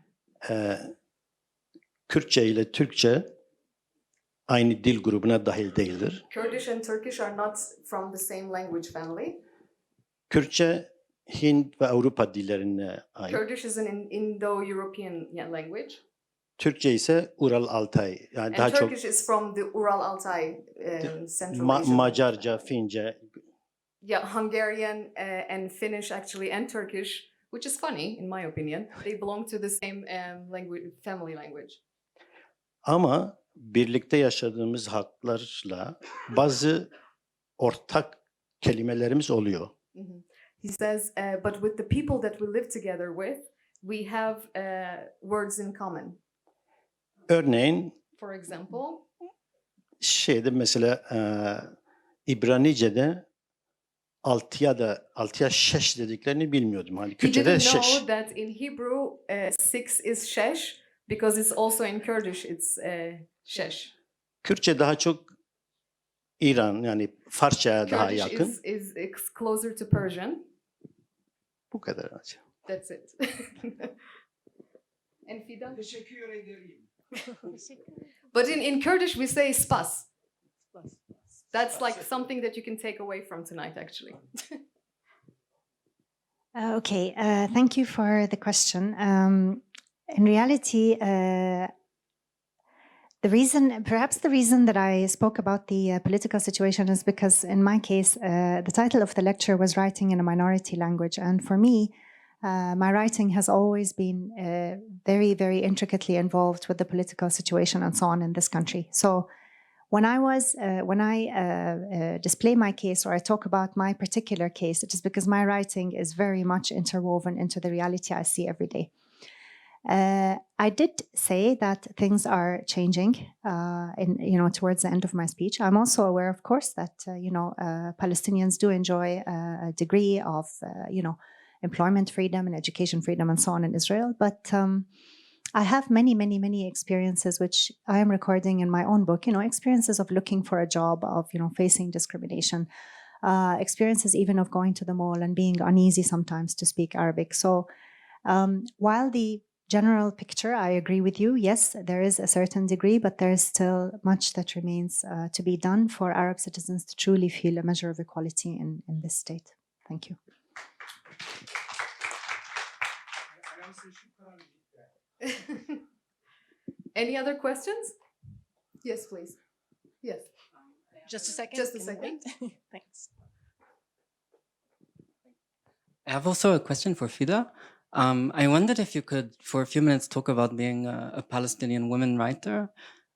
[SPEAKER 2] Kürtçe ile Türkçe aynı dil grubuna dahil değildir.
[SPEAKER 1] Kurdish and Turkish are not from the same language family.
[SPEAKER 2] Kürtçe, Hint ve Avrupa dillerine ait.
[SPEAKER 1] Kurdish is an Indo-European language.
[SPEAKER 2] Türkçe ise Ural Altay. Yani
[SPEAKER 1] And
[SPEAKER 2] daha çok
[SPEAKER 1] Turkish is from the Ural-Altai Central Asia.
[SPEAKER 2] Macarca, Fince.
[SPEAKER 1] Yeah, Hungarian and Finnish actually, and Turkish, which is funny in my opinion. They belong to the same family language.
[SPEAKER 2] Ama birlikte yaşadığımız halklarla bazı ortak kelimelerimiz oluyor.
[SPEAKER 1] He says, but with the people that we live together with, we have words in common.
[SPEAKER 2] Örneğin,
[SPEAKER 1] For example,
[SPEAKER 2] mesela İbranice'de altıya şeş dediklerini bilmiyordum. Hani
[SPEAKER 1] he
[SPEAKER 2] Kürtçe'de
[SPEAKER 1] didn't know
[SPEAKER 2] şeş.
[SPEAKER 1] that in Hebrew, six is shesh, because it's also in Kurdish, it's shesh.
[SPEAKER 2] Kürtçe daha çok İran, yani Farsça'ya daha
[SPEAKER 1] Kurdish
[SPEAKER 2] yakın.
[SPEAKER 1] is closer to Persian.
[SPEAKER 2] Bu kadar.
[SPEAKER 1] That's it. And Fida? But in Kurdish we say spas. That's like something that you can take away from tonight, actually.
[SPEAKER 4] Okay, thank you for the question. In reality, perhaps the reason that I spoke about the political situation is because in my case, the title of the lecture was Writing in a Minority Language. And for me, My writing has always been very, very intricately involved with the political situation and so on in this country. So when I display my case or I talk about my particular case, it is because my writing is very much interwoven into the reality I see every day. I did say that things are changing towards the end of my speech. I'm also aware, of course, that Palestinians do enjoy a degree of employment freedom and education freedom and so on in Israel. But I have many, many, many experiences which I am recording in my own book, experiences of looking for a job, of facing discrimination, experiences even of going to the mall and being uneasy sometimes to speak Arabic. So while the general picture, I agree with you, yes, there is a certain degree, but there is still much that remains to be done for Arab citizens to truly feel a measure of equality in this state. Thank you.
[SPEAKER 1] Any other questions? Yes, please. Yes.
[SPEAKER 3] Just a second.
[SPEAKER 1] Just a second.
[SPEAKER 3] Thanks.
[SPEAKER 6] I have also a question for Fida. I wondered if you could, for a few minutes, talk about being a Palestinian woman writer,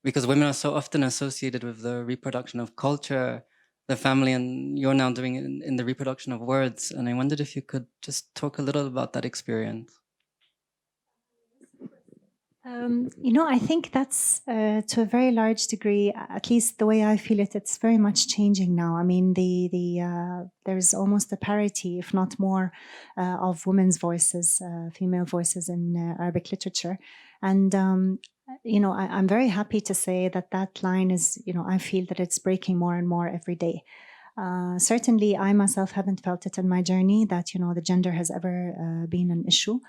[SPEAKER 6] because women are so often associated with the reproduction of culture, the family, and you're now doing it in the reproduction of words. And I wondered if you could just talk a little about that experience.
[SPEAKER 4] I think that's to a very large degree, at least the way I feel it, it's very much changing now. I mean, there's almost a parity, if not more, of women's voices, female voices in Arabic literature. And, I'm very happy to say that line is, I feel that it's breaking more and more every day. Certainly, I myself haven't felt it in my journey that, the gender has ever been an issue.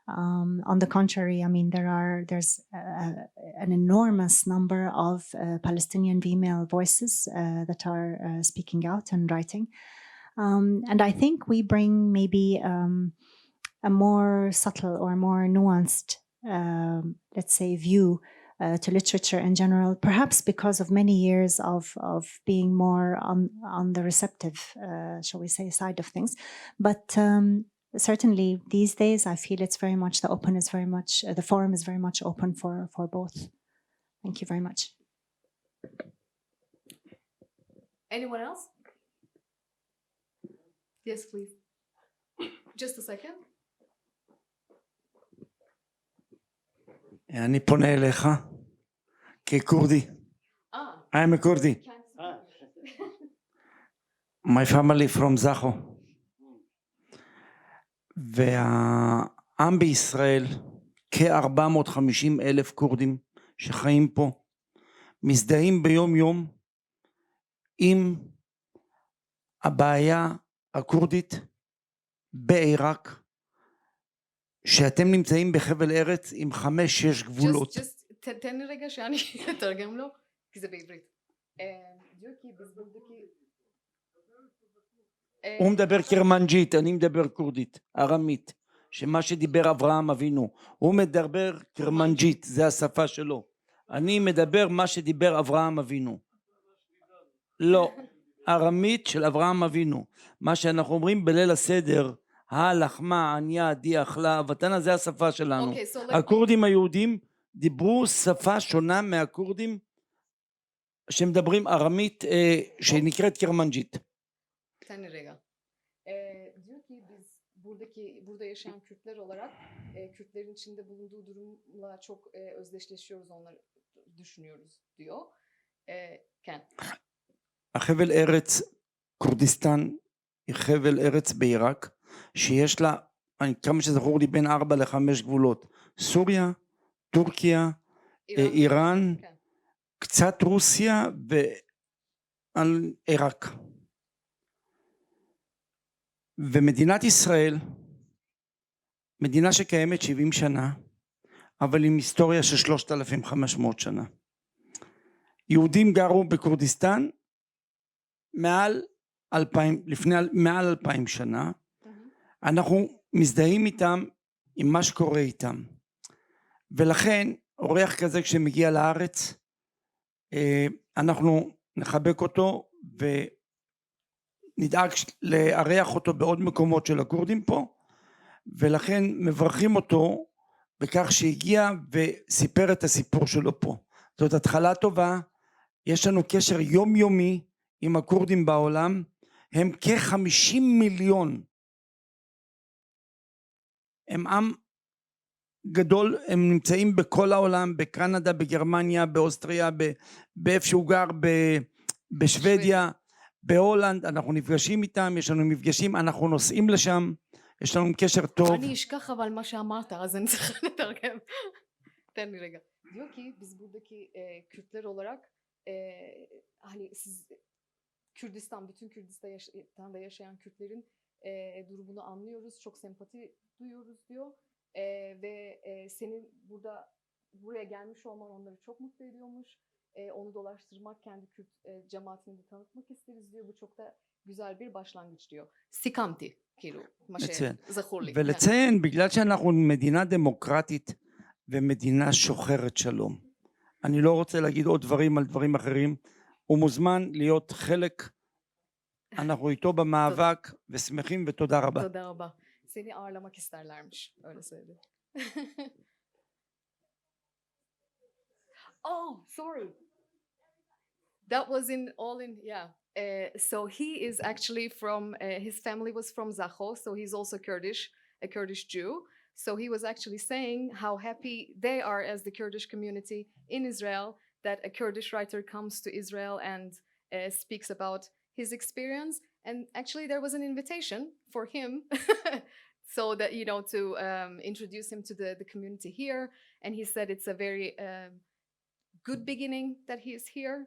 [SPEAKER 4] On the contrary, I mean, there's an enormous number of Palestinian female voices that are speaking out and writing. And I think we bring maybe a more subtle or more nuanced, let's say, view to literature in general, perhaps because of many years of being more on the receptive, shall we say, side of things. But certainly these days I feel it's very much the forum is very much open for both. Thank you very much.
[SPEAKER 1] Anyone else? Yes, please. Just a second.
[SPEAKER 7] אני פונה אליך ככורדי. I'm a Kurdi. My family from Zaho. והעם בישראל, כ-450,000 כורדים שחיים פה, מזדהים ביום יום עם הבעיה הכורדית בעיראק, שאתם נמצאים בחבל ארץ עם 5-6 גבולות.
[SPEAKER 1] תן לי רגע שאני אתרגם לו, כי זה בעברית.
[SPEAKER 7] הוא מדבר קרמנג'ית, אני מדבר כורדית, ארמית, שמה שדיבר אברהם אבינו, הוא מדבר קרמנג'ית, זה השפה שלו. אני מדבר מה שדיבר אברהם אבינו. לא, ארמית של אברהם אבינו. מה שאנחנו אומרים בליל הסדר, הלחמה, עניה, די, אכלה, ותנה, זה השפה שלנו. הכורדים היהודים דיברו שפה שונה מהכורדים שמדברים ארמית שנקראת קרמנג'ית.
[SPEAKER 1] Tane rega. Diyor ki biz burada yaşayan Kürtler olarak Kürtlerin içinde bulunduğu durumla çok özdeşleşiyoruz, onları düşünüyoruz diyor. Ken.
[SPEAKER 7] החבל ארץ כורדיסטן היא חבל ארץ בעיראק שיש לה, כמה שזכור לי, בין 4 ל-5 גבולות. סוריה, טורקיה, איראן, קצת רוסיה ועיראק. ומדינת ישראל, מדינה שקיימת 70 שנה, אבל עם היסטוריה של 3,500 שנה. יהודים גרו בכורדיסטן מעל 2,000 שנה. אנחנו מזדהים איתם עם מה שקורה איתם. ולכן אורח כזה כשמגיע לארץ, אנחנו נחבק אותו ונדאג לארח אותו בעוד מקומות של הכורדים פה, ולכן מברכים אותו בכך שהגיע וסיפר את הסיפור שלו פה. זאת התחלה טובה. יש לנו קשר יומיומי עם הכורדים בעולם, הם כ-50 מיליון, הם עם גדול, הם נמצאים בכל העולם, בקנדה, בגרמניה, באוסטריה, באיפה שהוא גר, בשוודיה, בהולנד, אנחנו נפגשים איתם, יש לנו מפגשים, אנחנו נוסעים לשם, יש לנו קשר טוב.
[SPEAKER 1] אני אשכח אבל מה שאמרת, אז אני צריכה לתרגם. תן לי רגע. Diyor ki biz buradaki Kürtler olarak hani siz Kürdistan, bütün Kürdistan'da yaşayan Kürtlerin durumunu anlıyoruz, çok sempati duyuyoruz diyor. Ve senin buraya gelmiş olman onları çok mutlu ediyormuş. Onu dolaştırmak, kendi Kürt cemaatini de tanıtmak isteriz diyor. Bu çok da güzel bir başlangıç diyor. Sikamti, כאילו, מה שזכור לי.
[SPEAKER 7] ולציין, בגלל שאנחנו מדינה דמוקרטית ומדינה שוחרת שלום, אני לא רוצה להגיד עוד דברים על דברים אחרים, הוא מוזמן להיות חלק, אנחנו איתו במאבק ושמחים ותודה רבה.
[SPEAKER 1] תודה רבה. Seni ağırlamak isterlermiş, öyle söyledi. Oh, sorry. That was yeah. So he is actually from, his family was from Zaho, so he's also Kurdish, a Kurdish Jew. So he was actually saying how happy they are as the Kurdish community in Israel that a Kurdish writer comes to Israel and speaks about his experience. And actually there was an invitation for him so that, you know, to introduce him to the community here. And he said it's a very good beginning that he is here.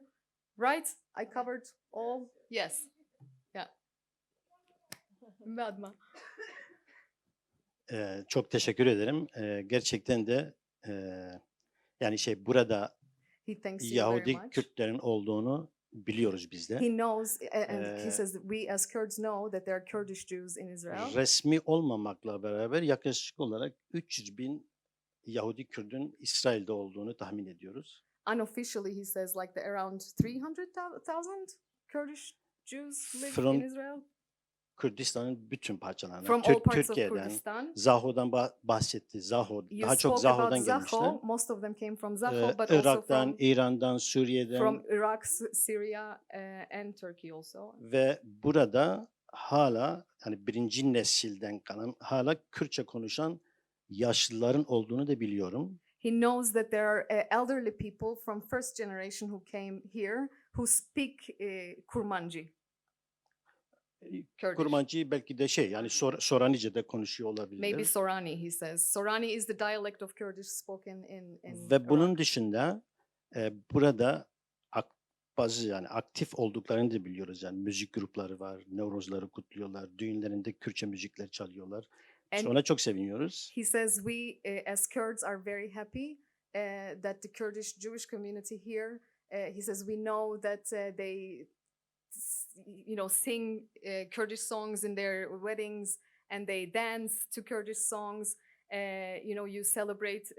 [SPEAKER 1] Right? I covered all. Yes. Yeah. Madma.
[SPEAKER 2] Çok teşekkür ederim. Gerçekten de yani burada
[SPEAKER 1] He thanks you very
[SPEAKER 2] Yahudi
[SPEAKER 1] much.
[SPEAKER 2] Kürtlerin olduğunu biliyoruz biz de.
[SPEAKER 1] He knows, and he says that we as Kurds know that there are Kurdish Jews in Israel.
[SPEAKER 2] Resmi olmamakla beraber yaklaşık olarak 300 bin Yahudi Kürdün İsrail'de olduğunu tahmin ediyoruz.
[SPEAKER 1] Unofficially, he says like around 300,000 Kurdish Jews live in Israel.
[SPEAKER 2] Kürdistan'ın bütün parçalarına,
[SPEAKER 1] From all parts of
[SPEAKER 2] Türkiye'den,
[SPEAKER 1] Kurdistan.
[SPEAKER 2] Zaho'dan bahsetti. Zaho,
[SPEAKER 1] You
[SPEAKER 2] daha çok
[SPEAKER 1] spoke about
[SPEAKER 2] Zaho'dan gelmişler.
[SPEAKER 1] Zaho. Most of them came from Zaho, but also
[SPEAKER 2] Irak'tan, İran'dan, Suriye'den
[SPEAKER 1] from Iraq, Syria, and Turkey also.
[SPEAKER 2] ve burada hala yani birinci nesilden kalan hala Kürtçe konuşan yaşlıların olduğunu da biliyorum.
[SPEAKER 1] He knows that there are elderly people from first generation who came here who speak Kurmanji. Kurdish.
[SPEAKER 2] Kurmancı belki de yani Soranice'de konuşuyor olabilir.
[SPEAKER 1] Maybe Sorani, he says. Sorani is the dialect of Kurdish spoken in
[SPEAKER 2] Ve bunun
[SPEAKER 1] Iraq.
[SPEAKER 2] dışında burada bazı yani aktif olduklarını da biliyoruz. Yani müzik grupları var, Nevrozları kutluyorlar, düğünlerinde Kürtçe müzikler çalıyorlar.
[SPEAKER 1] And
[SPEAKER 2] Ona çok seviniyoruz.
[SPEAKER 1] he says we as Kurds are very happy that the Kurdish Jewish community here, he says we know that they sing Kurdish songs in their weddings and they dance to Kurdish songs. You celebrate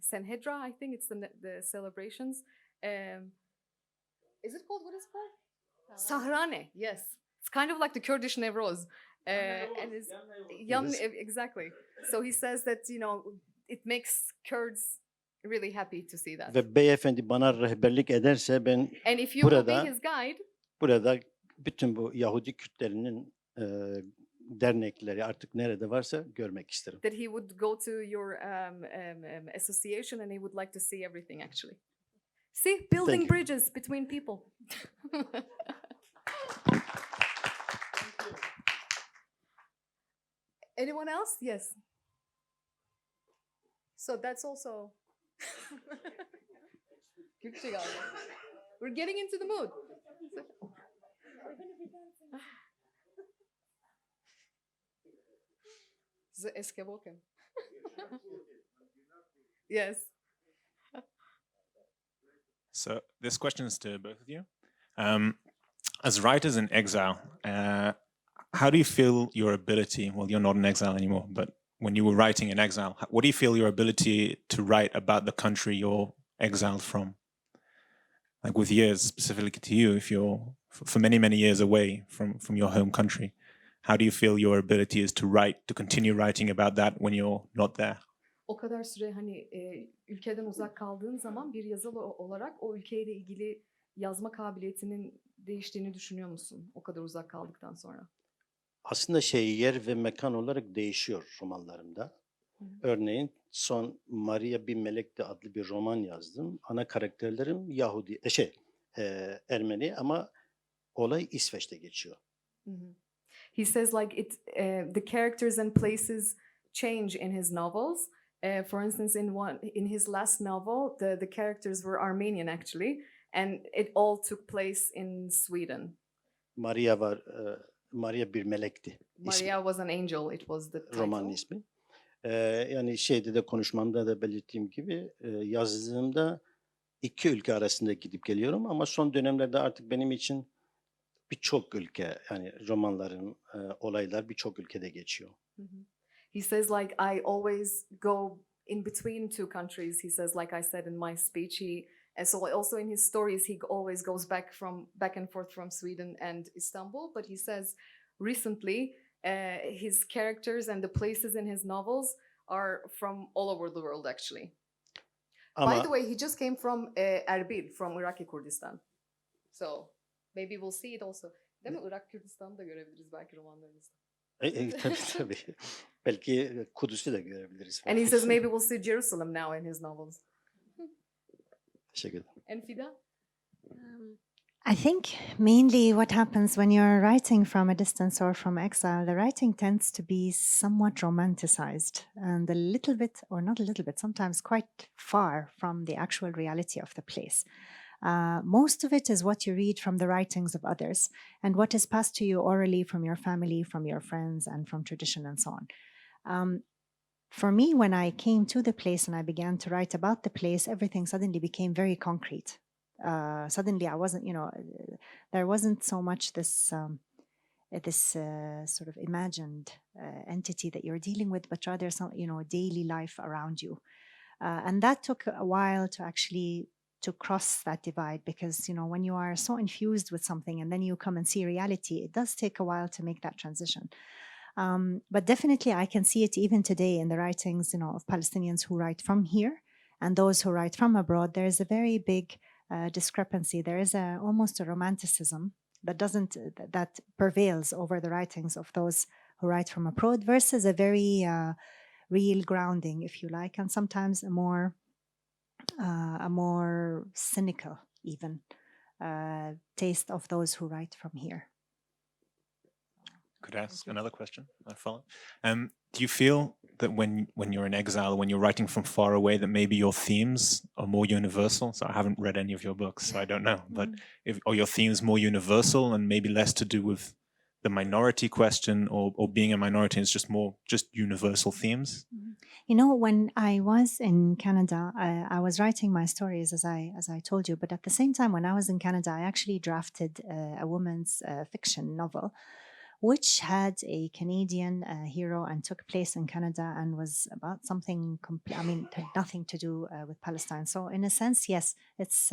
[SPEAKER 1] Sanhedra, I think it's the celebrations. Is it called, what is it called? Sahrane, yes. It's kind of like the Kurdish Nevroz. And it's exactly. So he says that, it makes Kurds really happy to see that.
[SPEAKER 2] Ve beyefendi bana rehberlik ederse ben
[SPEAKER 1] And if you will be his guide,
[SPEAKER 2] burada bütün bu Yahudi Kürtlerinin dernekleri artık nerede varsa görmek isterim.
[SPEAKER 1] that he would go to your association and he would like to see everything actually. See, building
[SPEAKER 2] you.
[SPEAKER 1] bridges between people. Anyone else? Yes. So that's also. We're getting into the mood. Yes.
[SPEAKER 8] So this question is to both of you. As writers in exile, how do you feel your ability, well, you're not in exile anymore, but when you were writing in exile, what do you feel your ability to write about the country you're exiled from? Like with years, specifically to you, if you're for many, many years away from your home country, how do you feel your ability is to write, to continue writing about that when you're not there?
[SPEAKER 1] O kadar süre hani ülkeden uzak kaldığın zaman bir yazılı olarak o ülkeyle ilgili yazma kabiliyetinin değiştiğini düşünüyor musun? O kadar uzak kaldıktan sonra.
[SPEAKER 2] Aslında yer ve mekan olarak değişiyor romanlarımda. Örneğin son Maria bir Melek'te adlı bir roman yazdım. Ana karakterlerim Yahudi, Ermeni ama olay İsveç'te geçiyor.
[SPEAKER 1] He says like the characters and places change in his novels. For instance, in his last novel, the characters were Armenian actually, and it all took place in Sweden.
[SPEAKER 2] Maria bir Melek'ti.
[SPEAKER 1] Maria was an angel. It was the title.
[SPEAKER 2] Romanın ismi. Yani de konuşmamda da belirttiğim gibi yazdığımda iki ülke arasında gidip geliyorum ama son dönemlerde artık benim için birçok ülke yani romanların olaylar birçok ülkede geçiyor.
[SPEAKER 1] He says like I always go in between two countries. He says like I said in my speech and so also in his stories he always goes back and forth from Sweden and Istanbul, but he says recently his characters and the places in his novels are from all over the world actually. By the way, he just came from Erbil, from Iraqi Kurdistan. So maybe we'll see it also. Değil mi? Irak Kürdistan'ı da görebiliriz belki romanlarınızda.
[SPEAKER 2] Tabii. Belki Kudüs'ü de görebiliriz.
[SPEAKER 1] And he says maybe we'll see Jerusalem now in his novels.
[SPEAKER 2] Teşekkür ederim.
[SPEAKER 1] And Fida?
[SPEAKER 4] I think mainly what happens when you're writing from a distance or from exile, the writing tends to be somewhat romanticized and a little bit, or not a little bit, sometimes quite far from the actual reality of the place. Most of it is what you read from the writings of others and what is passed to you orally from your family, from your friends, and from tradition and so on. For me, when I came to the place and I began to write about the place, everything suddenly became very concrete. Suddenly I wasn't, there wasn't so much this sort of imagined entity that you're dealing with, but rather some, daily life around you. And that took a while to cross that divide because, when you are so infused with something and then you come and see reality, it does take a while to make that transition. But definitely I can see it even today in the writings, of Palestinians who write from here and those who write from abroad. There is a very big discrepancy. There is almost a romanticism that prevails over the writings of those who write from abroad versus a very real grounding, if you like, and sometimes a more cynical even taste of those who write from here.
[SPEAKER 8] Could I ask another question? I follow. Do you feel that when you're in exile, when you're writing from far away, that maybe your themes are more universal? So I haven't read any of your books, so I don't know. But are your themes more universal and maybe less to do with the minority question or being a minority? It's just more universal themes?
[SPEAKER 4] When I was in Canada, I was writing my stories as I told you. But at the same time, when I was in Canada, I actually drafted a woman's fiction novel, which had a Canadian hero and took place in Canada and was about something, it had nothing to do with Palestine. So in a sense, yes, it's,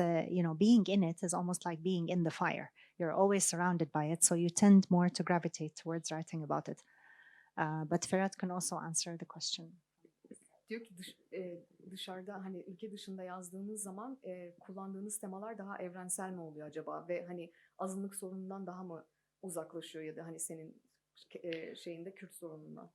[SPEAKER 4] being in it is almost like being in the fire. You're always surrounded by it, so you tend more to gravitate towards writing about it. But פיראט can also answer the question.
[SPEAKER 1] Diyor ki dışarıda ülke dışında yazdığınız zaman kullandığınız temalar daha evrensel mi oluyor acaba ve azınlık sorunundan daha mı uzaklaşıyor ya da senin şeyinde Kürt sorunundan.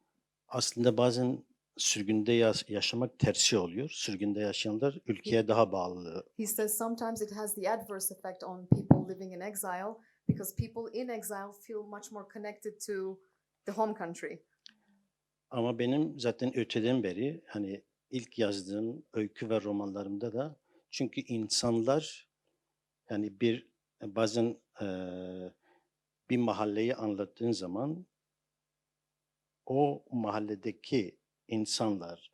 [SPEAKER 2] Aslında bazen sürgünde yaşamak tersi oluyor. Sürgünde yaşayanlar ülkeye daha bağlı.
[SPEAKER 1] He says sometimes it has the adverse effect on people living in exile because people in exile feel much more connected to the home country.
[SPEAKER 2] Ama benim zaten öteden beri ilk yazdığım öykü ve romanlarımda da çünkü insanlar bazen bir mahalleyi anlattığın zaman o mahalledeki insanlar,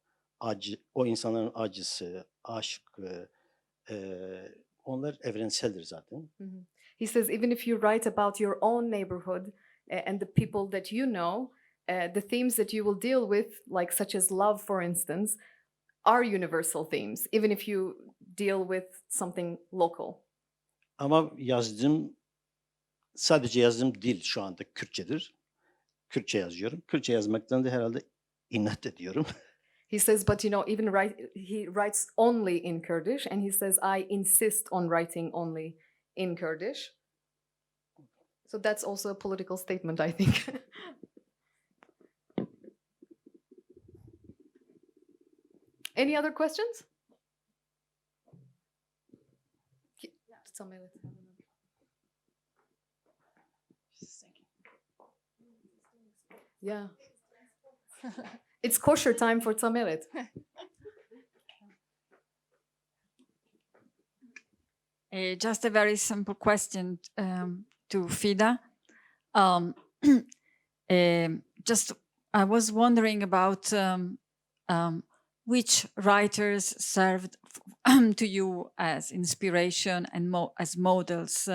[SPEAKER 2] o insanların acısı, aşkı, onlar evrenseldir zaten.
[SPEAKER 1] He says even if you write about your own neighborhood and the people that you know, the themes that you will deal with, like such as love, for instance, are universal themes, even if you deal with something local.
[SPEAKER 2] Ama sadece yazdığım dil şu anda Kürtçedir. Kürtçe yazıyorum. Kürtçe yazmaktan da herhalde inat ediyorum.
[SPEAKER 1] He says, but even he writes only in Kurdish, and he says, I insist on writing only in Kurdish. So that's also a political statement, I think. Any other questions? Yeah. It's kosher time for Tamelet.
[SPEAKER 9] Just a very simple question to Fida. Just I was wondering about which writers served to you as inspiration and as models.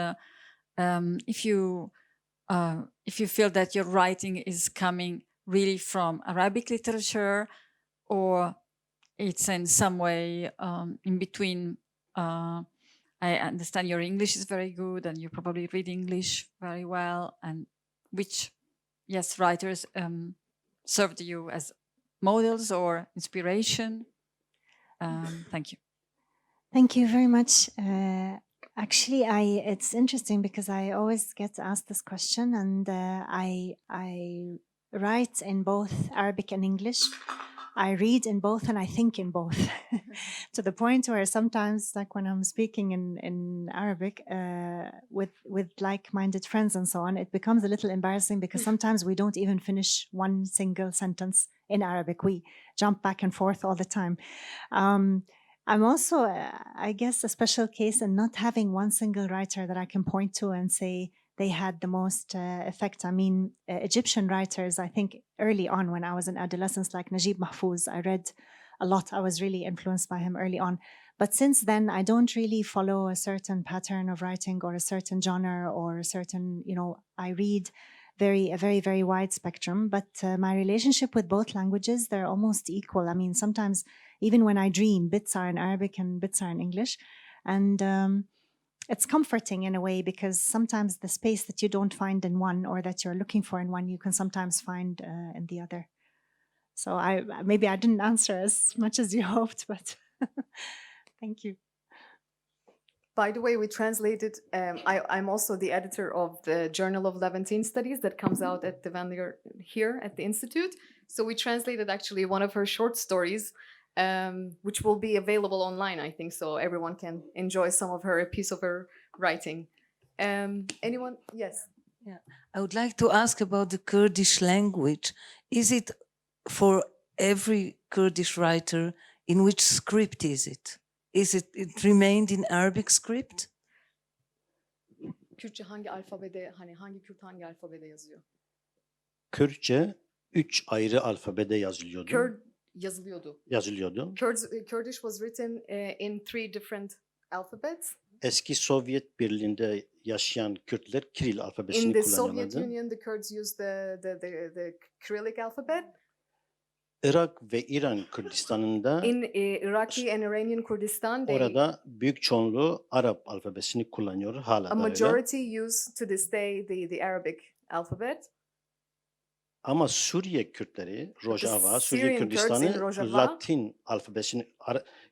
[SPEAKER 9] If you feel that your writing is coming really from Arabic literature, or it's in some way in between. I understand your English is very good and you probably read English very well, and which, yes, writers served you as models or inspiration? Thank you.
[SPEAKER 4] Thank you very much. Actually, it's interesting because I always get asked this question, and I write in both Arabic and English. I read in both and I think in both, to the point where sometimes, like when I'm speaking in Arabic with like-minded friends and so on, it becomes a little embarrassing because sometimes we don't even finish one single sentence in Arabic. We jump back and forth all the time. I'm also, I guess, a special case in not having one single writer that I can point to and say they had the most effect. I mean, Egyptian writers, I think early on when I was in adolescence, like Najib Mahfouz, I read a lot. I was really influenced by him early on. But since then, I don't really follow a certain pattern of writing or a certain genre or a certain, I read a very, very wide spectrum. But my relationship with both languages, they're almost equal. I mean, sometimes even when I dream, bits are in Arabic and bits are in English. And it's comforting in a way because sometimes the space that you don't find in one or that you're looking for in one, you can sometimes find in the other. So maybe I didn't answer as much as you hoped, but thank you.
[SPEAKER 1] By the way, we translated, I'm also the editor of the Journal of Levantine Studies that comes out at the Vanlier here at the Institute. So we translated actually one of her short stories, which will be available online, I think, so everyone can enjoy a piece of her writing. Anyone? Yes.
[SPEAKER 10] Yeah, I would like to ask about the Kurdish language. Is it for every Kurdish writer? In which script is it? It remained in Arabic script?
[SPEAKER 1] Kürtçe hangi alfabede, hangi Kürt hangi alfabede yazıyor?
[SPEAKER 2] Kürtçe 3 ayrı alfabede yazılıyordu.
[SPEAKER 1] Yazılıyordu. Kurdish was written in 3 different alphabets.
[SPEAKER 2] Eski Sovyet Birliği'nde yaşayan Kürtler Kiril alfabesini
[SPEAKER 1] In the
[SPEAKER 2] kullanıyorlardı.
[SPEAKER 1] Soviet Union, the Kurds used the Cyrillic alphabet.
[SPEAKER 2] Irak ve İran Kürdistan'ında
[SPEAKER 1] In Iraqi and Iranian Kurdistan,
[SPEAKER 2] orada büyük çoğunluğu Arap alfabesini kullanıyor. Hala
[SPEAKER 1] a
[SPEAKER 2] da öyle.
[SPEAKER 1] majority use to this day the Arabic alphabet.
[SPEAKER 2] Ama Suriye Kürtleri, Rojava, Suriye
[SPEAKER 1] Syrian Kurds in
[SPEAKER 2] Kürdistan'ı
[SPEAKER 1] Rojava,
[SPEAKER 2] Latin alfabesini,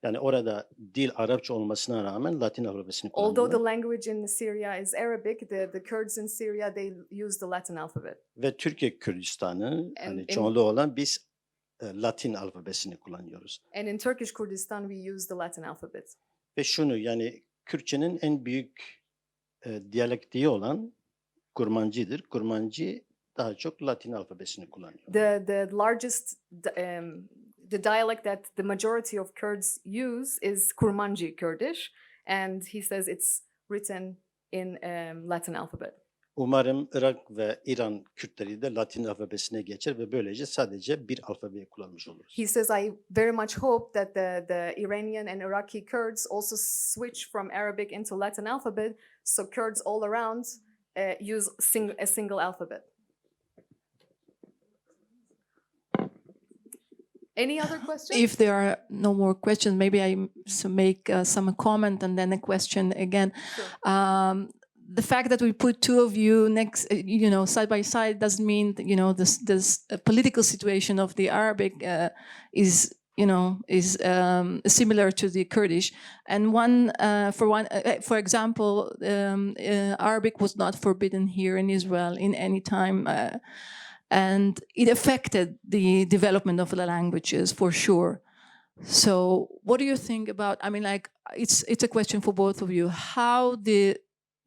[SPEAKER 2] yani orada dil Arapça olmasına rağmen Latin alfabesini
[SPEAKER 1] although the
[SPEAKER 2] kullanıyor.
[SPEAKER 1] language in Syria is Arabic, the Kurds in Syria, they use the Latin alphabet.
[SPEAKER 2] Ve Türkiye Kürdistan'ı, hani
[SPEAKER 1] in-
[SPEAKER 2] çoğunluğu olan biz Latin alfabesini kullanıyoruz.
[SPEAKER 1] And in Turkish Kurdistan, we use the Latin alphabet.
[SPEAKER 2] Ve şunu, yani Kürtçenin en büyük diyalektiği olan Kurmancıdır. Kurmancı daha çok Latin alfabesini kullanıyor.
[SPEAKER 1] The largest the dialect that the majority of Kurds use is Kurmanji Kurdish, and he says it's written in Latin alphabet.
[SPEAKER 2] Umarım Irak ve İran Kürtleri de Latin alfabesine geçer ve böylece sadece bir alfabeyi kullanmış oluruz.
[SPEAKER 1] He says, I very much hope that the Iranian and Iraqi Kurds also switch from Arabic into Latin alphabet, so Kurds all around use a single alphabet. Any other questions?
[SPEAKER 11] If there are no more questions, maybe I make some comment and then a question again.
[SPEAKER 1] Sure.
[SPEAKER 3] the fact that we put two of you next, side by side, doesn't mean that, this political situation of the Arabic is similar to the Kurdish. And for example, Arabic was not forbidden here in Israel in any time, and it affected the development of the languages for sure. So what do you think about, it's a question for both of you, how the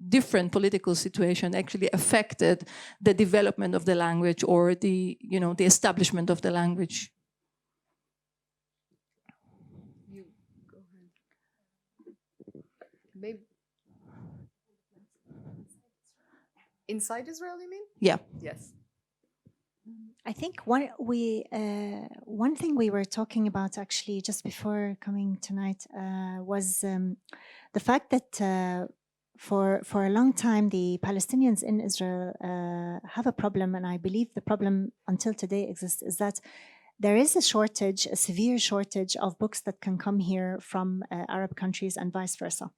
[SPEAKER 3] different political situation actually affected the development of the language or the establishment of the language?
[SPEAKER 1] You go ahead. Maybe inside Israel, you mean?
[SPEAKER 3] Yeah.
[SPEAKER 1] Yes.
[SPEAKER 4] I think one thing we were talking about actually just before coming tonight was the fact that for a long time the Palestinians in Israel have a problem, and I believe the problem until today exists, is that there is a severe shortage of books that can come here from Arab countries and vice versa.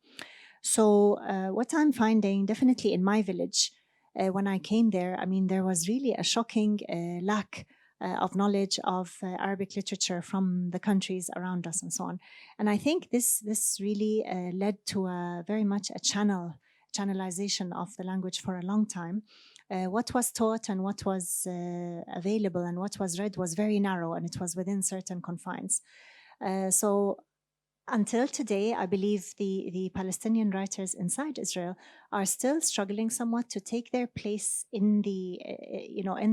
[SPEAKER 4] So what I'm finding definitely in my village, when I came there, there was really a shocking lack of knowledge of Arabic literature from the countries around us and so on. And I think this really led to very much a channelization of the language for a long time. What was taught and what was available and what was read was very narrow, and it was within certain confines. So until today, I believe the Palestinian writers inside Israel are still struggling somewhat to take their place in the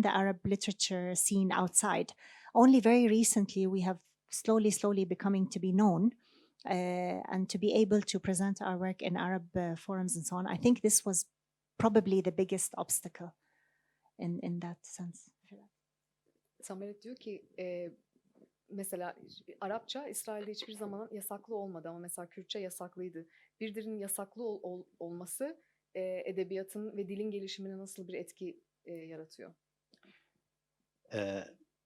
[SPEAKER 4] Arab literature scene outside. Only very recently we have slowly becoming to be known and to be able to present our work in Arab forums and so on. I think this was probably the biggest obstacle in that sense.
[SPEAKER 1] Samet diyor ki mesela Arapça İsrail'de hiçbir zaman yasaklı olmadı ama mesela Kürtçe yasaklıydı. Bir dilin yasaklı olması edebiyatın ve dilin gelişimine nasıl bir etki yaratıyor?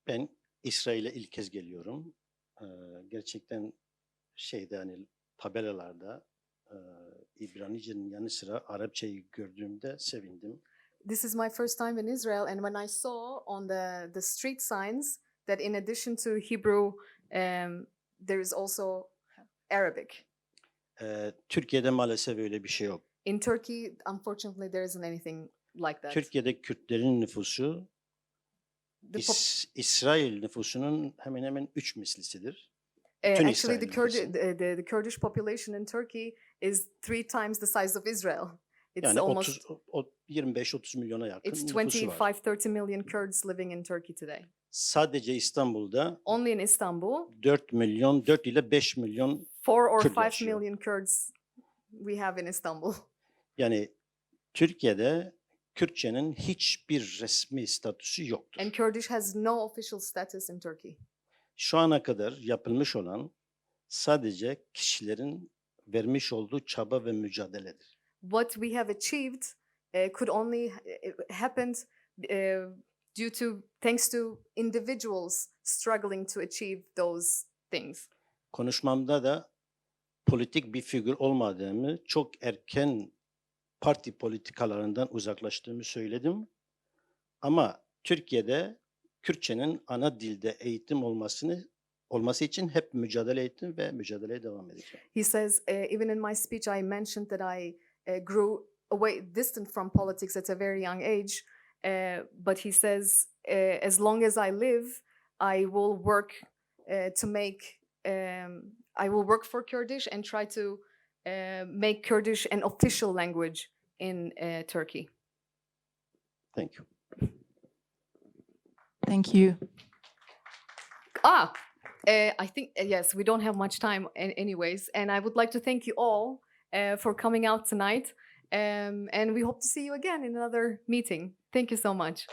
[SPEAKER 2] Ben İsrail'e ilk kez geliyorum. Gerçekten tabelalarda İbranice'nin yanı sıra Arapçayı gördüğümde sevindim.
[SPEAKER 1] This is my first time in Israel, and when I saw on the street signs that in addition to Hebrew, there is also Arabic.
[SPEAKER 2] Türkiye'de maalesef öyle bir şey yok.
[SPEAKER 1] In Turkey, unfortunately, there isn't anything like that.
[SPEAKER 2] Türkiye'de Kürtlerin nüfusu İsrail nüfusunun hemen hemen 3 mislisidir.
[SPEAKER 1] Actually, the Kurdish population in Turkey is 3 times the size of Israel. It's
[SPEAKER 2] Yani
[SPEAKER 1] almost
[SPEAKER 2] 25-30 milyona yakın
[SPEAKER 1] it's
[SPEAKER 2] nüfusu var.
[SPEAKER 1] 25-30 million Kurds living in Turkey today.
[SPEAKER 2] Sadece İstanbul'da
[SPEAKER 1] Only in Istanbul,
[SPEAKER 2] 4 ile 5 milyon
[SPEAKER 1] 4 or
[SPEAKER 2] Kürt
[SPEAKER 1] 5
[SPEAKER 2] yaşıyor.
[SPEAKER 1] million Kurds we have in Istanbul.
[SPEAKER 2] Yani Türkiye'de Kürtçenin hiçbir resmi statüsü yoktur.
[SPEAKER 1] And Kurdish has no official status in Turkey.
[SPEAKER 2] Şu ana kadar yapılmış olan sadece kişilerin vermiş olduğu çaba ve mücadeledir.
[SPEAKER 1] What we have achieved could only happened thanks to individuals struggling to achieve those things.
[SPEAKER 2] Konuşmamda da politik bir figür olmadığımı, çok erken parti politikalarından uzaklaştığımı söyledim. Ama Türkiye'de Kürtçenin ana dilde eğitim olması için hep mücadele ettim ve mücadeleye devam edeceğim.
[SPEAKER 1] He says, even in my speech, I mentioned that I grew distant from politics at a very young age. But he says, as long as I live, I will work I will work for Kurdish and try to make Kurdish an official language in Turkey.
[SPEAKER 2] Thank you.
[SPEAKER 3] Thank you.
[SPEAKER 1] I think, yes, we don't have much time anyways. And I would like to thank you all for coming out tonight. And we hope to see you again in another meeting. Thank you so much.